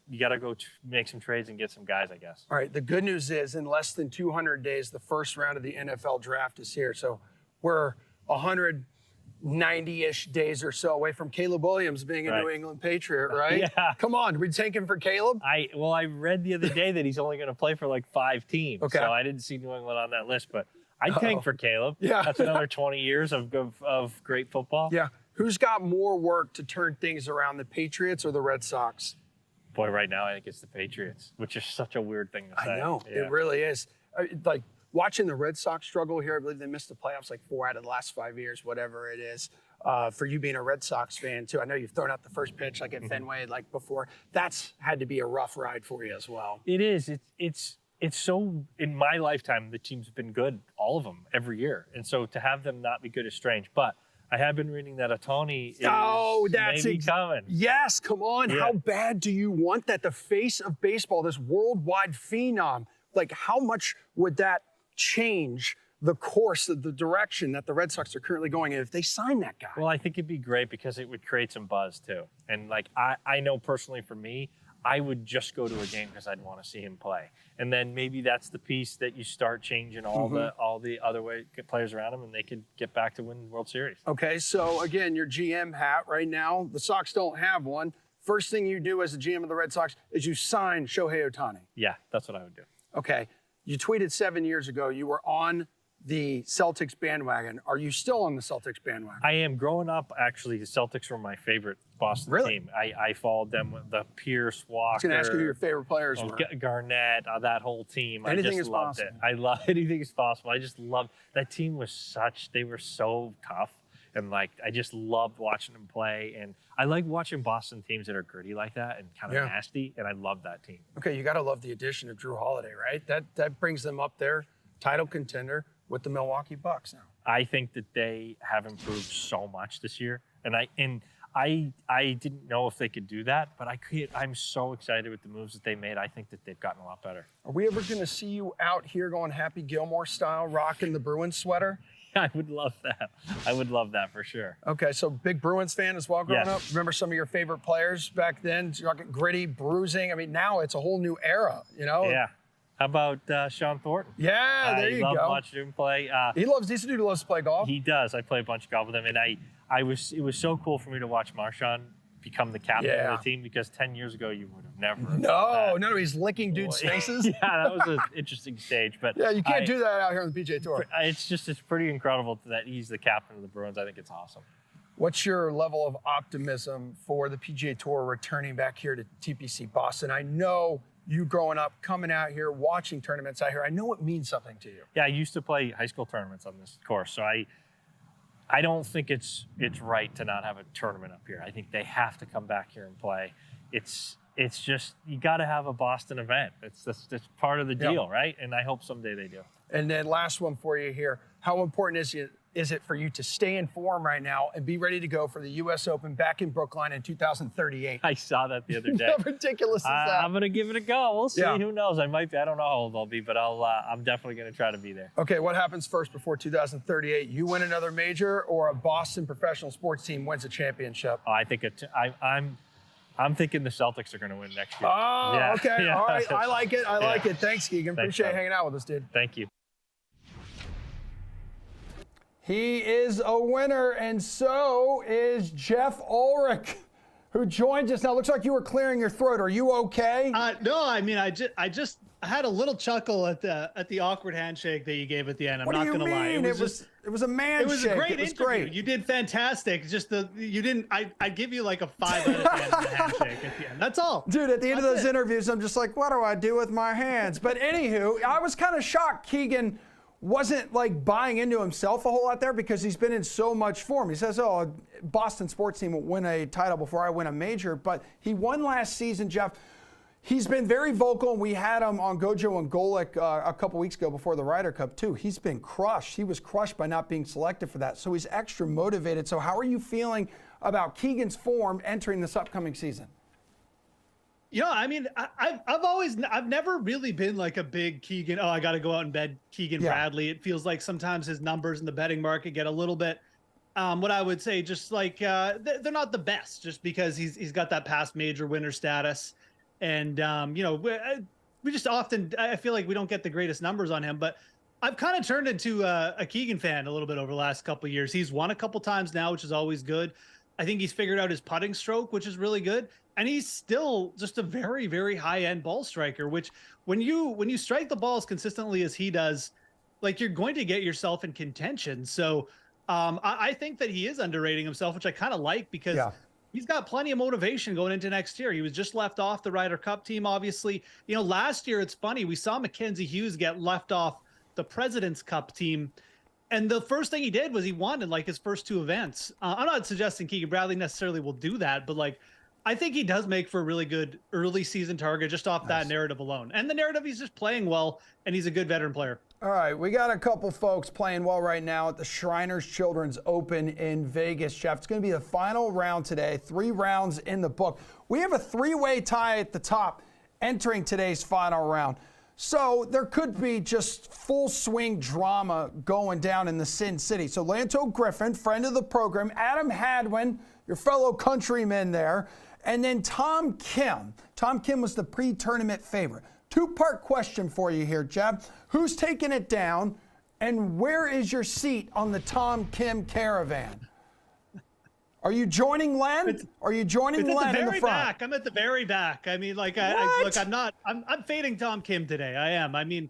make some trades and get some guys, I guess. All right. The good news is in less than 200 days, the first round of the NFL draft is here. So we're 190-ish days or so away from Caleb Williams being a New England Patriot, right? Come on, we tanking for Caleb? I read the other day that he's only going to play for like 5 teams. So I didn't see New England on that list, but I'd tank for Caleb. That's another 20 years of great football. Who's got more work to turn things around, the Patriots or the Red Sox? Boy, right now I think it's the Patriots, which is such a weird thing to say. I know, it really is. Like watching the Red Sox struggle here, I believe they missed the playoffs like 4 out of the last 5 years, whatever it is. For you being a Red Sox fan too, I know you've thrown out the first pitch like at Fenway like before. That's had to be a rough ride for you as well. It is. It's so, in my lifetime, the teams have been good, all of them, every year. And so to have them not be good is strange. But I have been reading that Otani is maybe coming. Yes, come on. How bad do you want that? The face of baseball, this worldwide phenom. Like, how much would that change the course of the direction that the Red Sox are currently going in if they sign that guy? Well, I think it'd be great because it would create some buzz too. And like I know personally for me, I would just go to a game because I'd want to see him play. And then maybe that's the piece that you start changing all the other players around him, and they could get back to win the World Series. Okay, so again, your GM hat right now, the Sox don't have one. First thing you do as a GM of the Red Sox is you sign Shohei Otani. Yeah, that's what I would do. Okay, you tweeted 7 years ago you were on the Celtics bandwagon. Are you still on the Celtics bandwagon? I am. Growing up, actually, the Celtics were my favorite Boston team. I followed them with the Pierce, Walker. I was going to ask you who your favorite players were. Garnett, that whole team. Anything I just is loved possible. it. I love anything is possible. I just loved that team. They were so tough. And I just loved watching them play. And I like watching Boston teams that are gritty like that and kind of nasty. And I love that team. Okay, you got to love the addition of Drew Holiday, right? That brings them up there, title contender with the Milwaukee Bucks now. I think that they have improved so much this year. And I didn't know if they could do that, but I'm so excited with the moves that they made. I think that they've gotten a lot better. Are we ever going to see you out here going Happy Gilmore style, rocking the Bruins sweater? I would love that. I would love that for sure. Okay, so big Bruins fan as well growing up. Remember some of your favorite players back then? Gritty, bruising. I mean, now it's a whole new era, you know? Yeah. How about Sean Thornton? Yeah, there you go. I love watching him play. He's a dude who loves to play golf. He does. I play a bunch of golf with him, and it was so cool for me to watch Marshawn become the captain of the team, because 10 years ago you would have never. No, he's licking dudes' faces. Yeah, that was an interesting stage. But yeah, you can't do that out here on the PGA Tour. It's pretty incredible that he's the captain of the Bruins. I think it's awesome. What's your level of optimism for the PGA Tour returning back here to TPC Boston? I know you growing up, coming out here, watching tournaments out here, I know it means something to you. Yeah, I used to play high school tournaments on this course, so I don't think it's right to not have a tournament up here. I think they have to come back here and play. It's it's just, you got to have a Boston event. It's part of the deal, right? And I hope someday they do. And then last one for you here. How important is it for you to stay in form right now and be ready to go for the U.S. Open back in Brookline in 2038? I saw that the other day. How ridiculous is that? I'm going to give it a go. We'll see. Who knows? I might be. I don't know how old I'll be, but I'm definitely going to try to be there. Okay, what happens first before 2038? You win another major, or a Boston professional sports team wins a championship? I think I'm thinking the Celtics are going to win next year. Oh, yeah. okay. Yeah. All right. I like it. I like it. Thanks, Keegan. Thanks, Appreciate you Tom. hanging out with us, dude. Thank you. He is a winner, and so is Jeff Ulrich, who joins us now. Looks like you were clearing your throat. Are you okay? No, I mean, I just had a little chuckle at the awkward handshake that you gave at the end. I'm not going to lie. It was a man It was shake. a great It was interview. great. You did fantastic. Just you didn't. I'd give you like a 5 out of 10 on the handshake at the end. That's all. Dude, at the end of those interviews, I'm just like, what do I do with my hands? But anywho, I was kind of shocked Keegan wasn't like buying into himself a whole lot there, because he's been in so much form. He says, oh, Boston sports team will win a title before I win a major. But he won last season, Jeff. He's been very vocal, and we had him on Gojo and Golic a couple weeks ago before the Ryder Cup, too. He's been crushed. He was crushed by not being selected for that. So he's extra motivated. So how are you feeling about Keegan's form entering this upcoming season? You know, I mean, I've never really been like a big Keegan, I got to go out and bet Keegan Bradley. It feels like sometimes his numbers in the betting market get a little bit, what I would say, just like they're not the best, just because he's got that past major winner status. And, you know, we just often, I feel like we don't get the greatest numbers on him, but I've kind of turned into a Keegan fan a little bit over the last couple of years. He's won a couple times now, which is always good. I think he's figured out his putting stroke, which is really good. And he's still just a very, very high-end ball striker, which when you strike the balls consistently as he does, like, you're going to get yourself in contention. So I think that he is underrating himself, which I kind of like, because he's got plenty of motivation going into next year. He was just left off the Ryder Cup team, obviously. You know, last year, it's funny, we saw Mackenzie Hughes get left off the President's Cup team. And the first thing he did was he won in like his first 2 events. I'm not suggesting Keegan Bradley necessarily will do that, but like, I think he does make for a really good early season target just off that narrative alone. And the narrative, he's just playing well, and he's a good veteran player. All right, we got a couple folks playing well right now at the Shriners Children's Open in Vegas, Jeff. It's going to be the final round today, 3 rounds in the book. We have a 3-way tie at the top entering today's final round. So there could be just full swing drama going down in the Sin City. So Lanto Griffin, friend of the program, Adam Hadwin, your fellow countryman there, and then Tom Kim. Tom Kim was the pre-tournament favorite. 2-part question for you here, Jeff. Who's taking it down, and where is your seat on the Tom Kim caravan? Are you joining Len? Are you joining Len in the front? Back. I'm at the very back. I mean, like, I'm fading Tom Kim today. I am. I mean,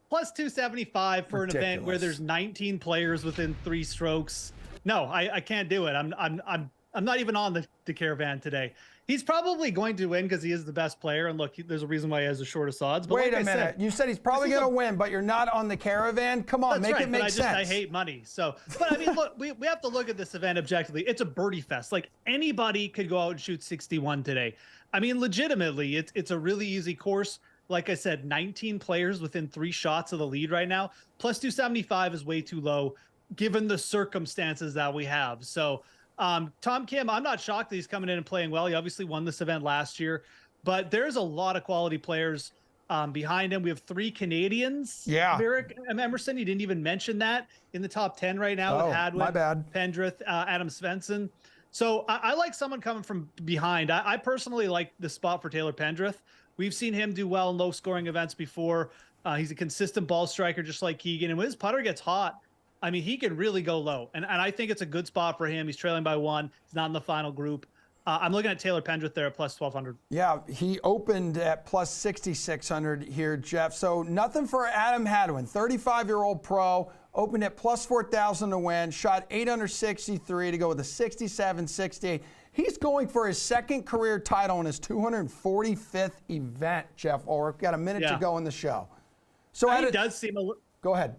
plus 275 for an event where there's 19 players within 3 strokes. No, I can't do it. I'm not even on the caravan today. He's probably going to win because he is the best player. And look, there's a reason why he has the shortest odds. But wait a minute. You said he's probably going to win, but you're not on the caravan? Come on, make it make sense. I hate money. So, but I mean, look, we have to look at this event objectively. It's a birdie fest. Like, anybody could go out and shoot 61 today. I mean, legitimately, it's a really easy course. Like I said, 19 players within 3 shots of the lead right now. Plus 275 is way too low given the circumstances that we have. So, Tom Kim, I'm not shocked that he's coming in and playing well. He obviously won this event last year, but there's a lot of quality players behind him. We have 3 Canadians. Yeah. Eric Emerson, you didn't even mention that in the top 10 right now with Hadwin, my bad. Pendrith, Adam Svensson. So I like someone coming from behind. I personally like the spot for Taylor Pendrith. We've seen him do well in low-scoring events before. He's a consistent ball striker just like Keegan, and when his putter gets hot, I mean, he can really go low, and I think it's a good spot for him. He's trailing by 1. He's not in the final group. I'm looking at Taylor Pendrith there at plus 1,200. Yeah, he opened at plus 6,600 here, Jeff. So nothing for Adam Hadwin, 35-year-old pro, opened at plus 4,000 to win, shot 863 to go with a 67-68. He's going for his 2nd career title in his 245th event, Jeff Ulrich. Got a minute to go in the show. So he does seem go ahead.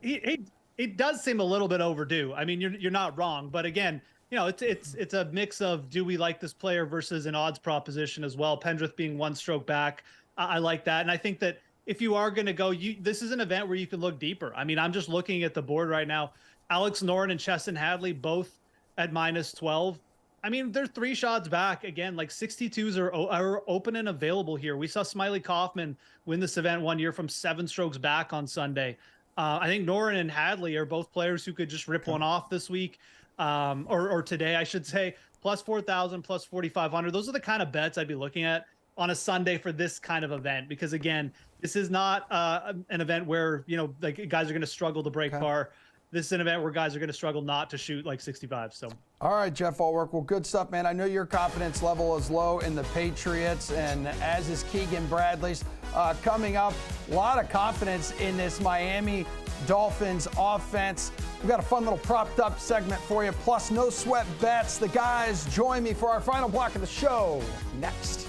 It does seem a little bit overdue. I mean, you're not wrong, but again, it's a mix of do we like this player versus an odds proposition as well. Pendrith being one stroke back, I like that, and I think that if you are going to go, this is an event where you can look deeper. I mean, I'm just looking at the board right now. Alex Noren and Chesson Hadley both at -12. I mean, they're 3 shots back. Again, like 62s are open and available here. We saw Smiley Kaufman win this event one year from 7 strokes back on Sunday. I think Noren and Hadley are both players who could just rip one off this week, or today, I should say. Plus 4,000, plus 4,500. Those are the kind of bets I'd be looking at on a Sunday for this kind of event, because again, this is not an event where like guys are going to struggle to break par. This is an event where guys are going to struggle not to shoot like 65. So, all right, Jeff Allwork. Well, good stuff, man. I know your confidence level is low in the Patriots, and as is Keegan Bradley's. Coming up, a lot of confidence in this Miami Dolphins offense. We've got a fun little propped up segment for you, plus no sweat bets. The guys join me for our final block of the show next.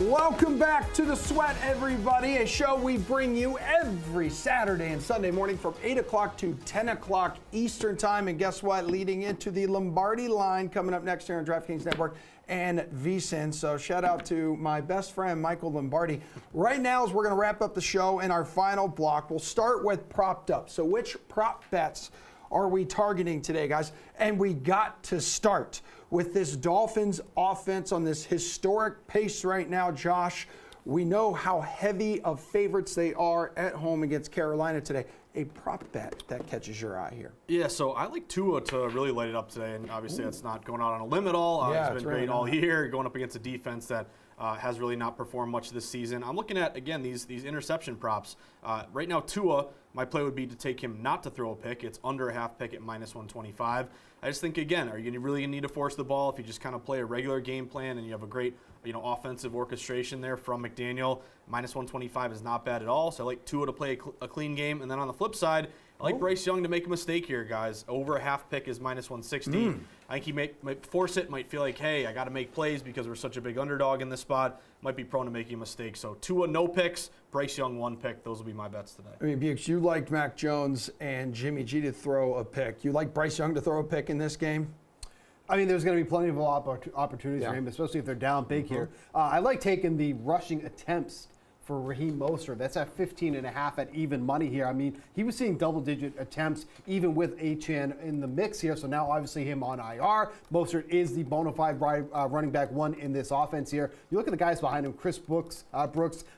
Welcome back to The Sweat, everybody, a show we bring you every Saturday and Sunday morning from 8 o'clock to 10 o'clock Eastern Time. And guess what? Leading into the Lombardi line coming up next here on DraftKings Network and VSiN. So shout out to my best friend, Michael Lombardi. Right now, as we're going to wrap up the show in our final block, we'll start with propped up. So which prop bets are we targeting today, guys? And we got to start with this Dolphins offense on this historic pace right now, Josh. We know how heavy of favorites they are at home against Carolina today. A prop bet that catches your eye here. Yeah, so I like Tua to really light it up today, and obviously that's not going out on a limb at all. Yeah, it's been really great all not. year, going up against a defense that has really not performed much this season. I'm looking at, again, these interception props. Right now, Tua, my play would be to take him not to throw a pick. It's under a half pick at -125. I just think, again, are you really going to need to force the ball if you just kind of play a regular game plan and you have a great offensive orchestration there from McDaniel? -125 is not bad at all. So I like Tua to play a clean game. And then on the flip side, I like Bryce Young to make a mistake here, guys. Over a half pick is -160. I think he might force it, might feel like, hey, I got to make plays because we're such a big underdog in this spot. Might be prone to making a mistake. So Tua, no picks. Bryce Young, 1 pick. Those will be my bets today. I mean, Bukes, you liked Mac Jones and Jimmy G to throw a pick. You like Bryce Young to throw a pick in this game? I mean, there's going to be plenty of opportunities for him, especially if they're down big here. I like taking the rushing attempts for Raheem Mostert. That's at 15.5 at even money here. I mean, he was seeing double-digit attempts even with Achane in the mix here. So now, obviously, him on IR. Mostert is the bona fide running back one in this offense here. You look at the guys behind him: Chris Brooks,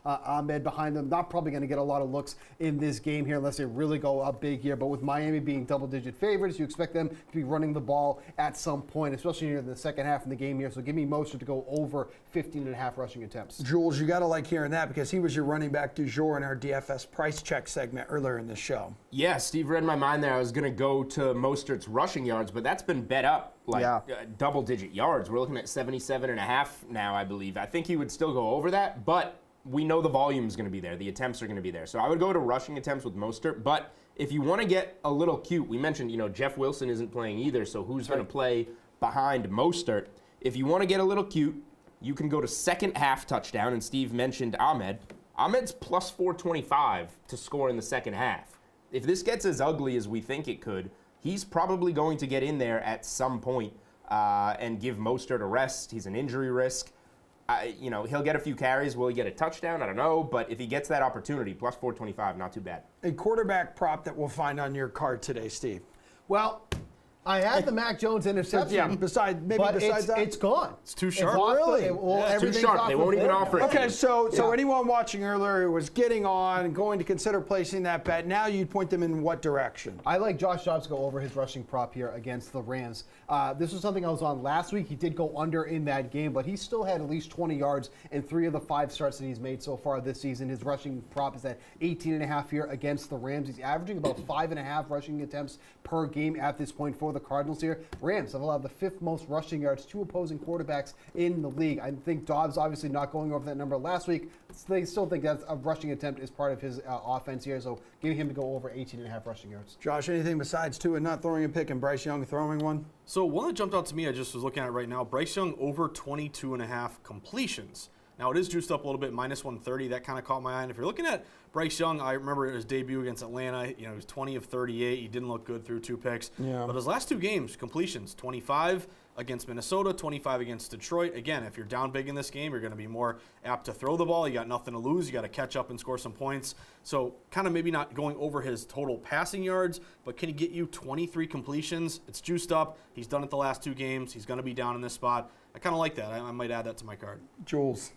Ahmed behind them. Not probably going to get a lot of looks in this game here unless they really go up big here. But with Miami being double-digit favorites, you expect them to be running the ball at some point, especially near the second half of the game here. So give me Mostert to go over 15.5 rushing attempts. Jules, you got to like hearing that because he was your running back du jour in our DFS Price Check segment earlier in the show. Yeah, Steve read my mind there. I was going to go to Mostert's rushing yards, but that's been bet up double-digit yards. We're looking at 77.5 now, I believe. I think he would still go over that, but we know the volume is going to be there. The attempts are going to be there. So I would go to rushing attempts with Mostert, but if you want to get a little cute, we mentioned, Jeff Wilson isn't playing either, so who's going to play behind Mostert? If you want to get a little cute, you can go to second half touchdown, and Steve mentioned Ahmed. Ahmed's plus 425 to score in the second half. If this gets as ugly as we think it could, he's probably going to get in there at some point and give Mostert a rest. He's an injury risk. He'll get a few carries. Will he get a touchdown? I don't know. But if he gets that opportunity, plus 425, not too bad. A quarterback prop that we'll find on your card today, Steve. Well, I had the Mac Jones interception. Yeah, besides that, it's gone. It's too sharp. Really? It's too sharp. They won't even offer it. Okay, so anyone watching earlier who was getting on and going to consider placing that bet, now you'd point them in what direction? I like Josh Dobbs to go over his rushing prop here against the Rams. This was something I was on last week. He did go under in that game, but he still had at least 20 yards in 3 of the 5 starts that he's made so far this season. His rushing prop is at 18.5 here against the Rams. He's averaging about 5.5 rushing attempts per game at this point for the Cardinals here. Rams have allowed the 5th most rushing yards to opposing quarterbacks in the league. I think Dobbs obviously not going over that number last week. They still think that a rushing attempt is part of his offense here, so giving him to go over 18.5 rushing yards. Josh, anything besides Tua not throwing a pick and Bryce Young throwing one? So one that jumped out to me, I just was looking at right now, Bryce Young over 22.5 completions. Now, it is juiced up a little bit, -130. That kind of caught my eye. And if you're looking at Bryce Young, I remember his debut against Atlanta. He was 20 of 38. He didn't look good through 2 picks. Yeah. But his last 2 games, completions, 25 against Minnesota, 25 against Detroit. Again, if you're down big in this game, you're going to be more apt to throw the ball. You got nothing to lose. You got to catch up and score some points. So kind of maybe not going over his total passing yards, but can he get you 23 completions? It's juiced up. He's done it the last 2 games. He's going to be down in this spot. I kind of like that. I might add that to my card. Jules.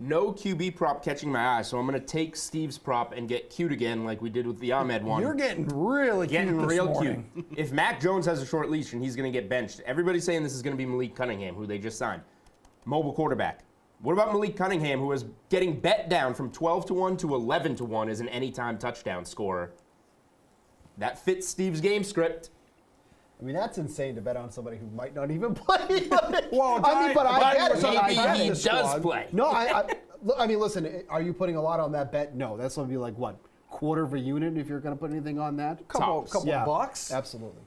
No QB prop catching my eye, so I'm going to take Steve's prop and get cute again like we did with the Ahmed one. You're getting really cute this morning. If Mac Jones has a short leash and he's going to get benched, everybody's saying this is going to be Malik Cunningham, who they just signed. Mobile quarterback. What about Malik Cunningham, who is getting bet down from 12-1 to 11-1 as an anytime touchdown scorer? That fits Steve's game script. I mean, that's insane to bet on somebody who might not even play. Well, I get it. Maybe he does play. No, I mean, listen, are you putting a lot on that bet? No, that's going to be like, what, quarter of a unit if you're going to put anything on that? Couple yeah, bucks? Absolutely.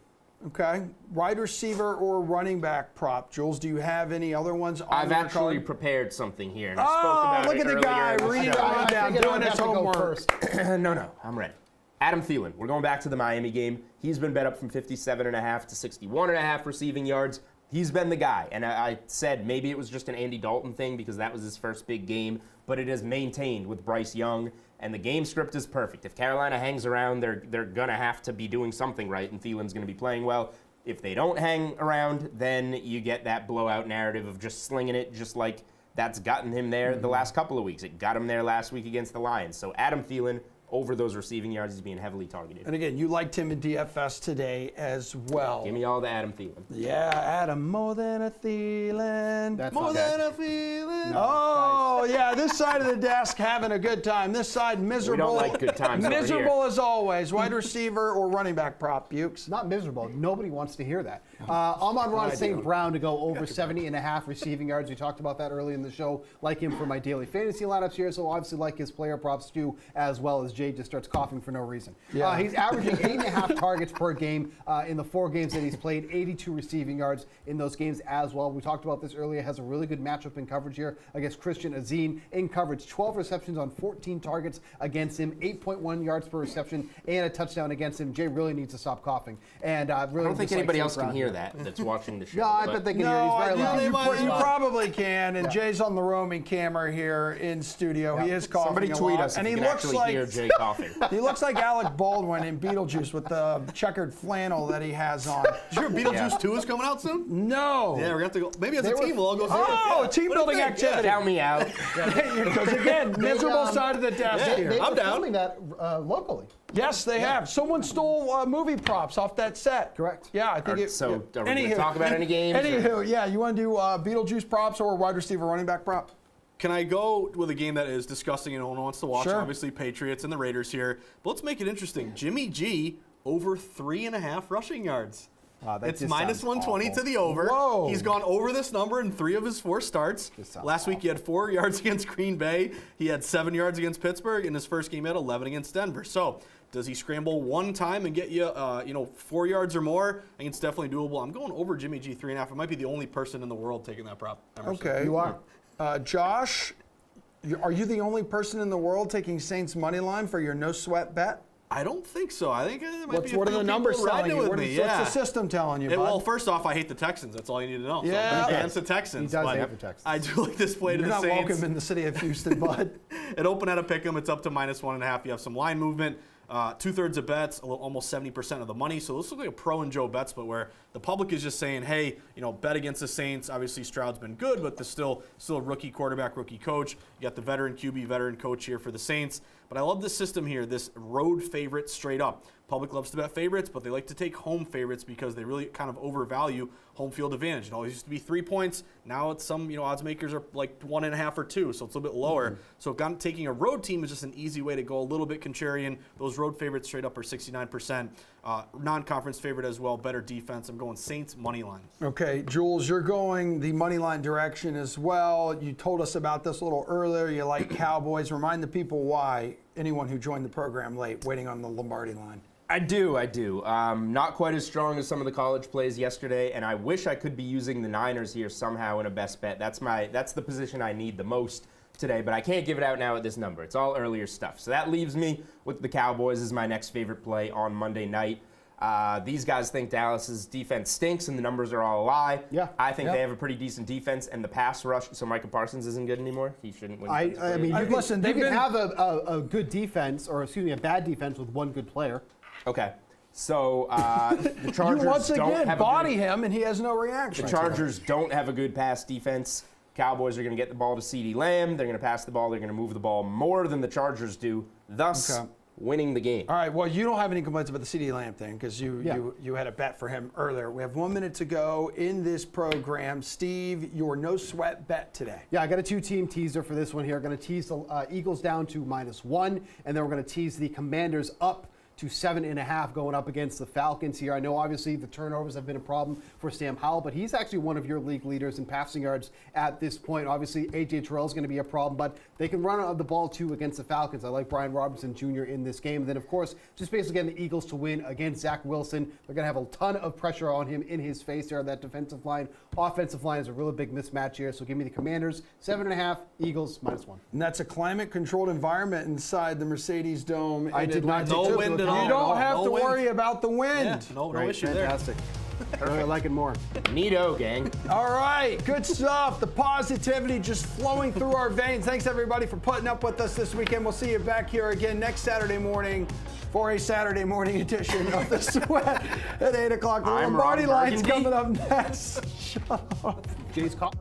Okay. Wide receiver or running back prop. Jules, do you have any other ones on I've your actually card? prepared something here. And I Oh, spoke about look it at the earlier guy in the reading show. the rundown, doing his homework. No, I'm ready. Adam Thielen. We're going back to the Miami game. He's been bet up from 57.5 to 61.5 receiving yards. He's been the guy. And I said maybe it was just an Andy Dalton thing because that was his first big game, but it is maintained with Bryce Young. And the game script is perfect. If Carolina hangs around, they're going to have to be doing something right, and Thielen's going to be playing well. If they don't hang around, then you get that blowout narrative of just slinging it, just like that's gotten him there the last couple of weeks. It got him there last week against the Lions. So Adam Thielen, over those receiving yards, he's being heavily targeted. And again, you liked him in DFS today as well. Give me all the Adam Thielen. Yeah, Adam, more than a Thielen. That's more not than bad. a Thielen. Oh, yeah, this side of the desk having a good time. This side miserable. We don't like good times over here. Miserable as always. Wide receiver or running back prop, Bukes? Not miserable. Nobody wants to hear that. Amon-Ra St. Brown to go over 70.5 receiving yards. We talked about that early in the show. Like him for my daily fantasy lineups here, so obviously like his player props too, as well as Jay just starts coughing for no reason. Yeah. He's averaging 8.5 targets per game in the 4 games that he's played, 82 receiving yards in those games as well. We talked about this earlier. Has a really good matchup in coverage here against Christian Azine in coverage. 12 receptions on 14 targets against him, 8.1 yards per reception, and a touchdown against him. Jay really needs to stop coughing. And really I don't think just anybody St. else can Brown hear here. that that's watching the show. No, I bet they can hear it. He's very loud. You probably can. And Jay's on the roaming camera here in studio. He is coughing Somebody a tweet lot. us and if he you can looks actually like hear Jay coughing. He looks like Alec Baldwin in Beetlejuice with the checkered flannel that he has on. Is your Beetlejuice 2 is coming out soon? No. Yeah, we're going to have to go. Maybe as a team, we'll all go see it. Oh, Yeah. team What do you building think? activity. Count me out. Because again, miserable side of the desk Yeah, here. They I'm were down. filming that locally. Yes, they have. Someone stole movie props off that set. Correct. Yeah, I think it. So are we going to Anywho. talk about any games? Anywho, yeah, you want to do Beetlejuice props or wide receiver running back prop? Can I go with a game that is disgusting and no one wants to watch? Sure. Obviously, Patriots and the Raiders here. But let's make it interesting. Jimmy G over 3.5 rushing yards. That It's just minus sounds 120 awful. to the over. Whoa. He's gone over this number in 3 of his 4 starts. sounds Last week he had 4 yards against Green Bay. He had 7 yards against Pittsburgh. In his first game, he had 11 against Denver. So does he scramble one time and get you, 4 yards or more? I think it's definitely doable. I'm going over Jimmy G 3.5. I might be the only person in the world taking that prop. Emerson. Okay. You are. Josh, are you the only person in the world taking Saints money line for your no sweat bet? I don't think so. I think it might be a What are few the people numbers telling riding you? with What's me. the system telling you, bud? Well, first off, I hate the Texans. That's all you need to know. Yeah. So I'm against the Texans. He does but hate the Texans. I do like this play to You're the not Saints. welcome in the city of Houston, bud. It opened at a pick'em. It's up to minus 1.5. You have some line movement. 2/3 of bets, almost 70% of the money. So this looks like a pro and Joe bets, but where the public is just saying, hey, bet against the Saints. Obviously, Stroud's been good, but there's still a rookie quarterback, rookie coach. You got the veteran QB, veteran coach here for the Saints. But I love this system here, this road favorite straight up. Public loves to bet favorites, but they like to take home favorites because they really kind of overvalue home field advantage. It always used to be 3 points. Now it's some, odds makers are like 1.5 or 2, so it's a little bit lower. So taking a road team is just an easy way to go a little bit contrarian. Those road favorites straight up are 69%. Non-conference favorite as well, better defense. I'm going Saints money line. Okay, Jules, you're going the money line direction as well. You told us about this a little earlier. You like Cowboys. Remind the people why, anyone who joined the program late, waiting on the Lombardi line. I do. Not quite as strong as some of the college plays yesterday, and I wish I could be using the Niners here somehow in a best bet. That's the position I need the most today, but I can't give it out now at this number. It's all earlier stuff. So that leaves me with the Cowboys as my next favorite play on Monday night. These guys think Dallas's defense stinks and the numbers are all a lie. Yeah. I think they have a pretty decent defense and the pass rush. So Micah Parsons isn't good anymore. He shouldn't win. I mean, you can have a good defense, or excuse me, a bad defense with one good player. Okay. So the Chargers You once don't again have body him, and he has no reaction. The Chargers don't have a good pass defense. Cowboys are going to get the ball to CeeDee Lamb. They're going to pass the ball. They're going to move the ball more than the Chargers do, thus winning the game. All right, well, you don't have any complaints about the CeeDee Lamb thing because you had a bet for him earlier. We have 1 minute to go in this program. Steve, your no sweat bet today. Yeah, I got a 2-team teaser for this one here. Going to tease the Eagles down to -1, and then we're going to tease the Commanders up to 7.5 going up against the Falcons here. I know obviously the turnovers have been a problem for Sam Howell, but he's actually one of your league leaders in passing yards at this point. Obviously, A.J. Terrell is going to be a problem, but they can run the ball too against the Falcons. I like Brian Robinson Jr. in this game. And then, of course, just basically getting the Eagles to win against Zach Wilson. They're going to have a ton of pressure on him in his face there. That defensive line, offensive line is a really big mismatch here. So give me the Commanders, 7.5, Eagles, -1. And that's a climate-controlled environment inside the Mercedes Dome. I did not take no wind at all. You don't have No to wind. worry about the wind. Yeah, no Great, issue fantastic. I like it more. Neato, gang. All right, good stuff. The positivity just flowing through our veins. Thanks, everybody, for putting up with us this weekend. We'll see you back here again next Saturday morning for a Saturday morning edition of The Sweat at 8 o'clock. The Lombardi Line's coming up next. Shut up. Jay's call.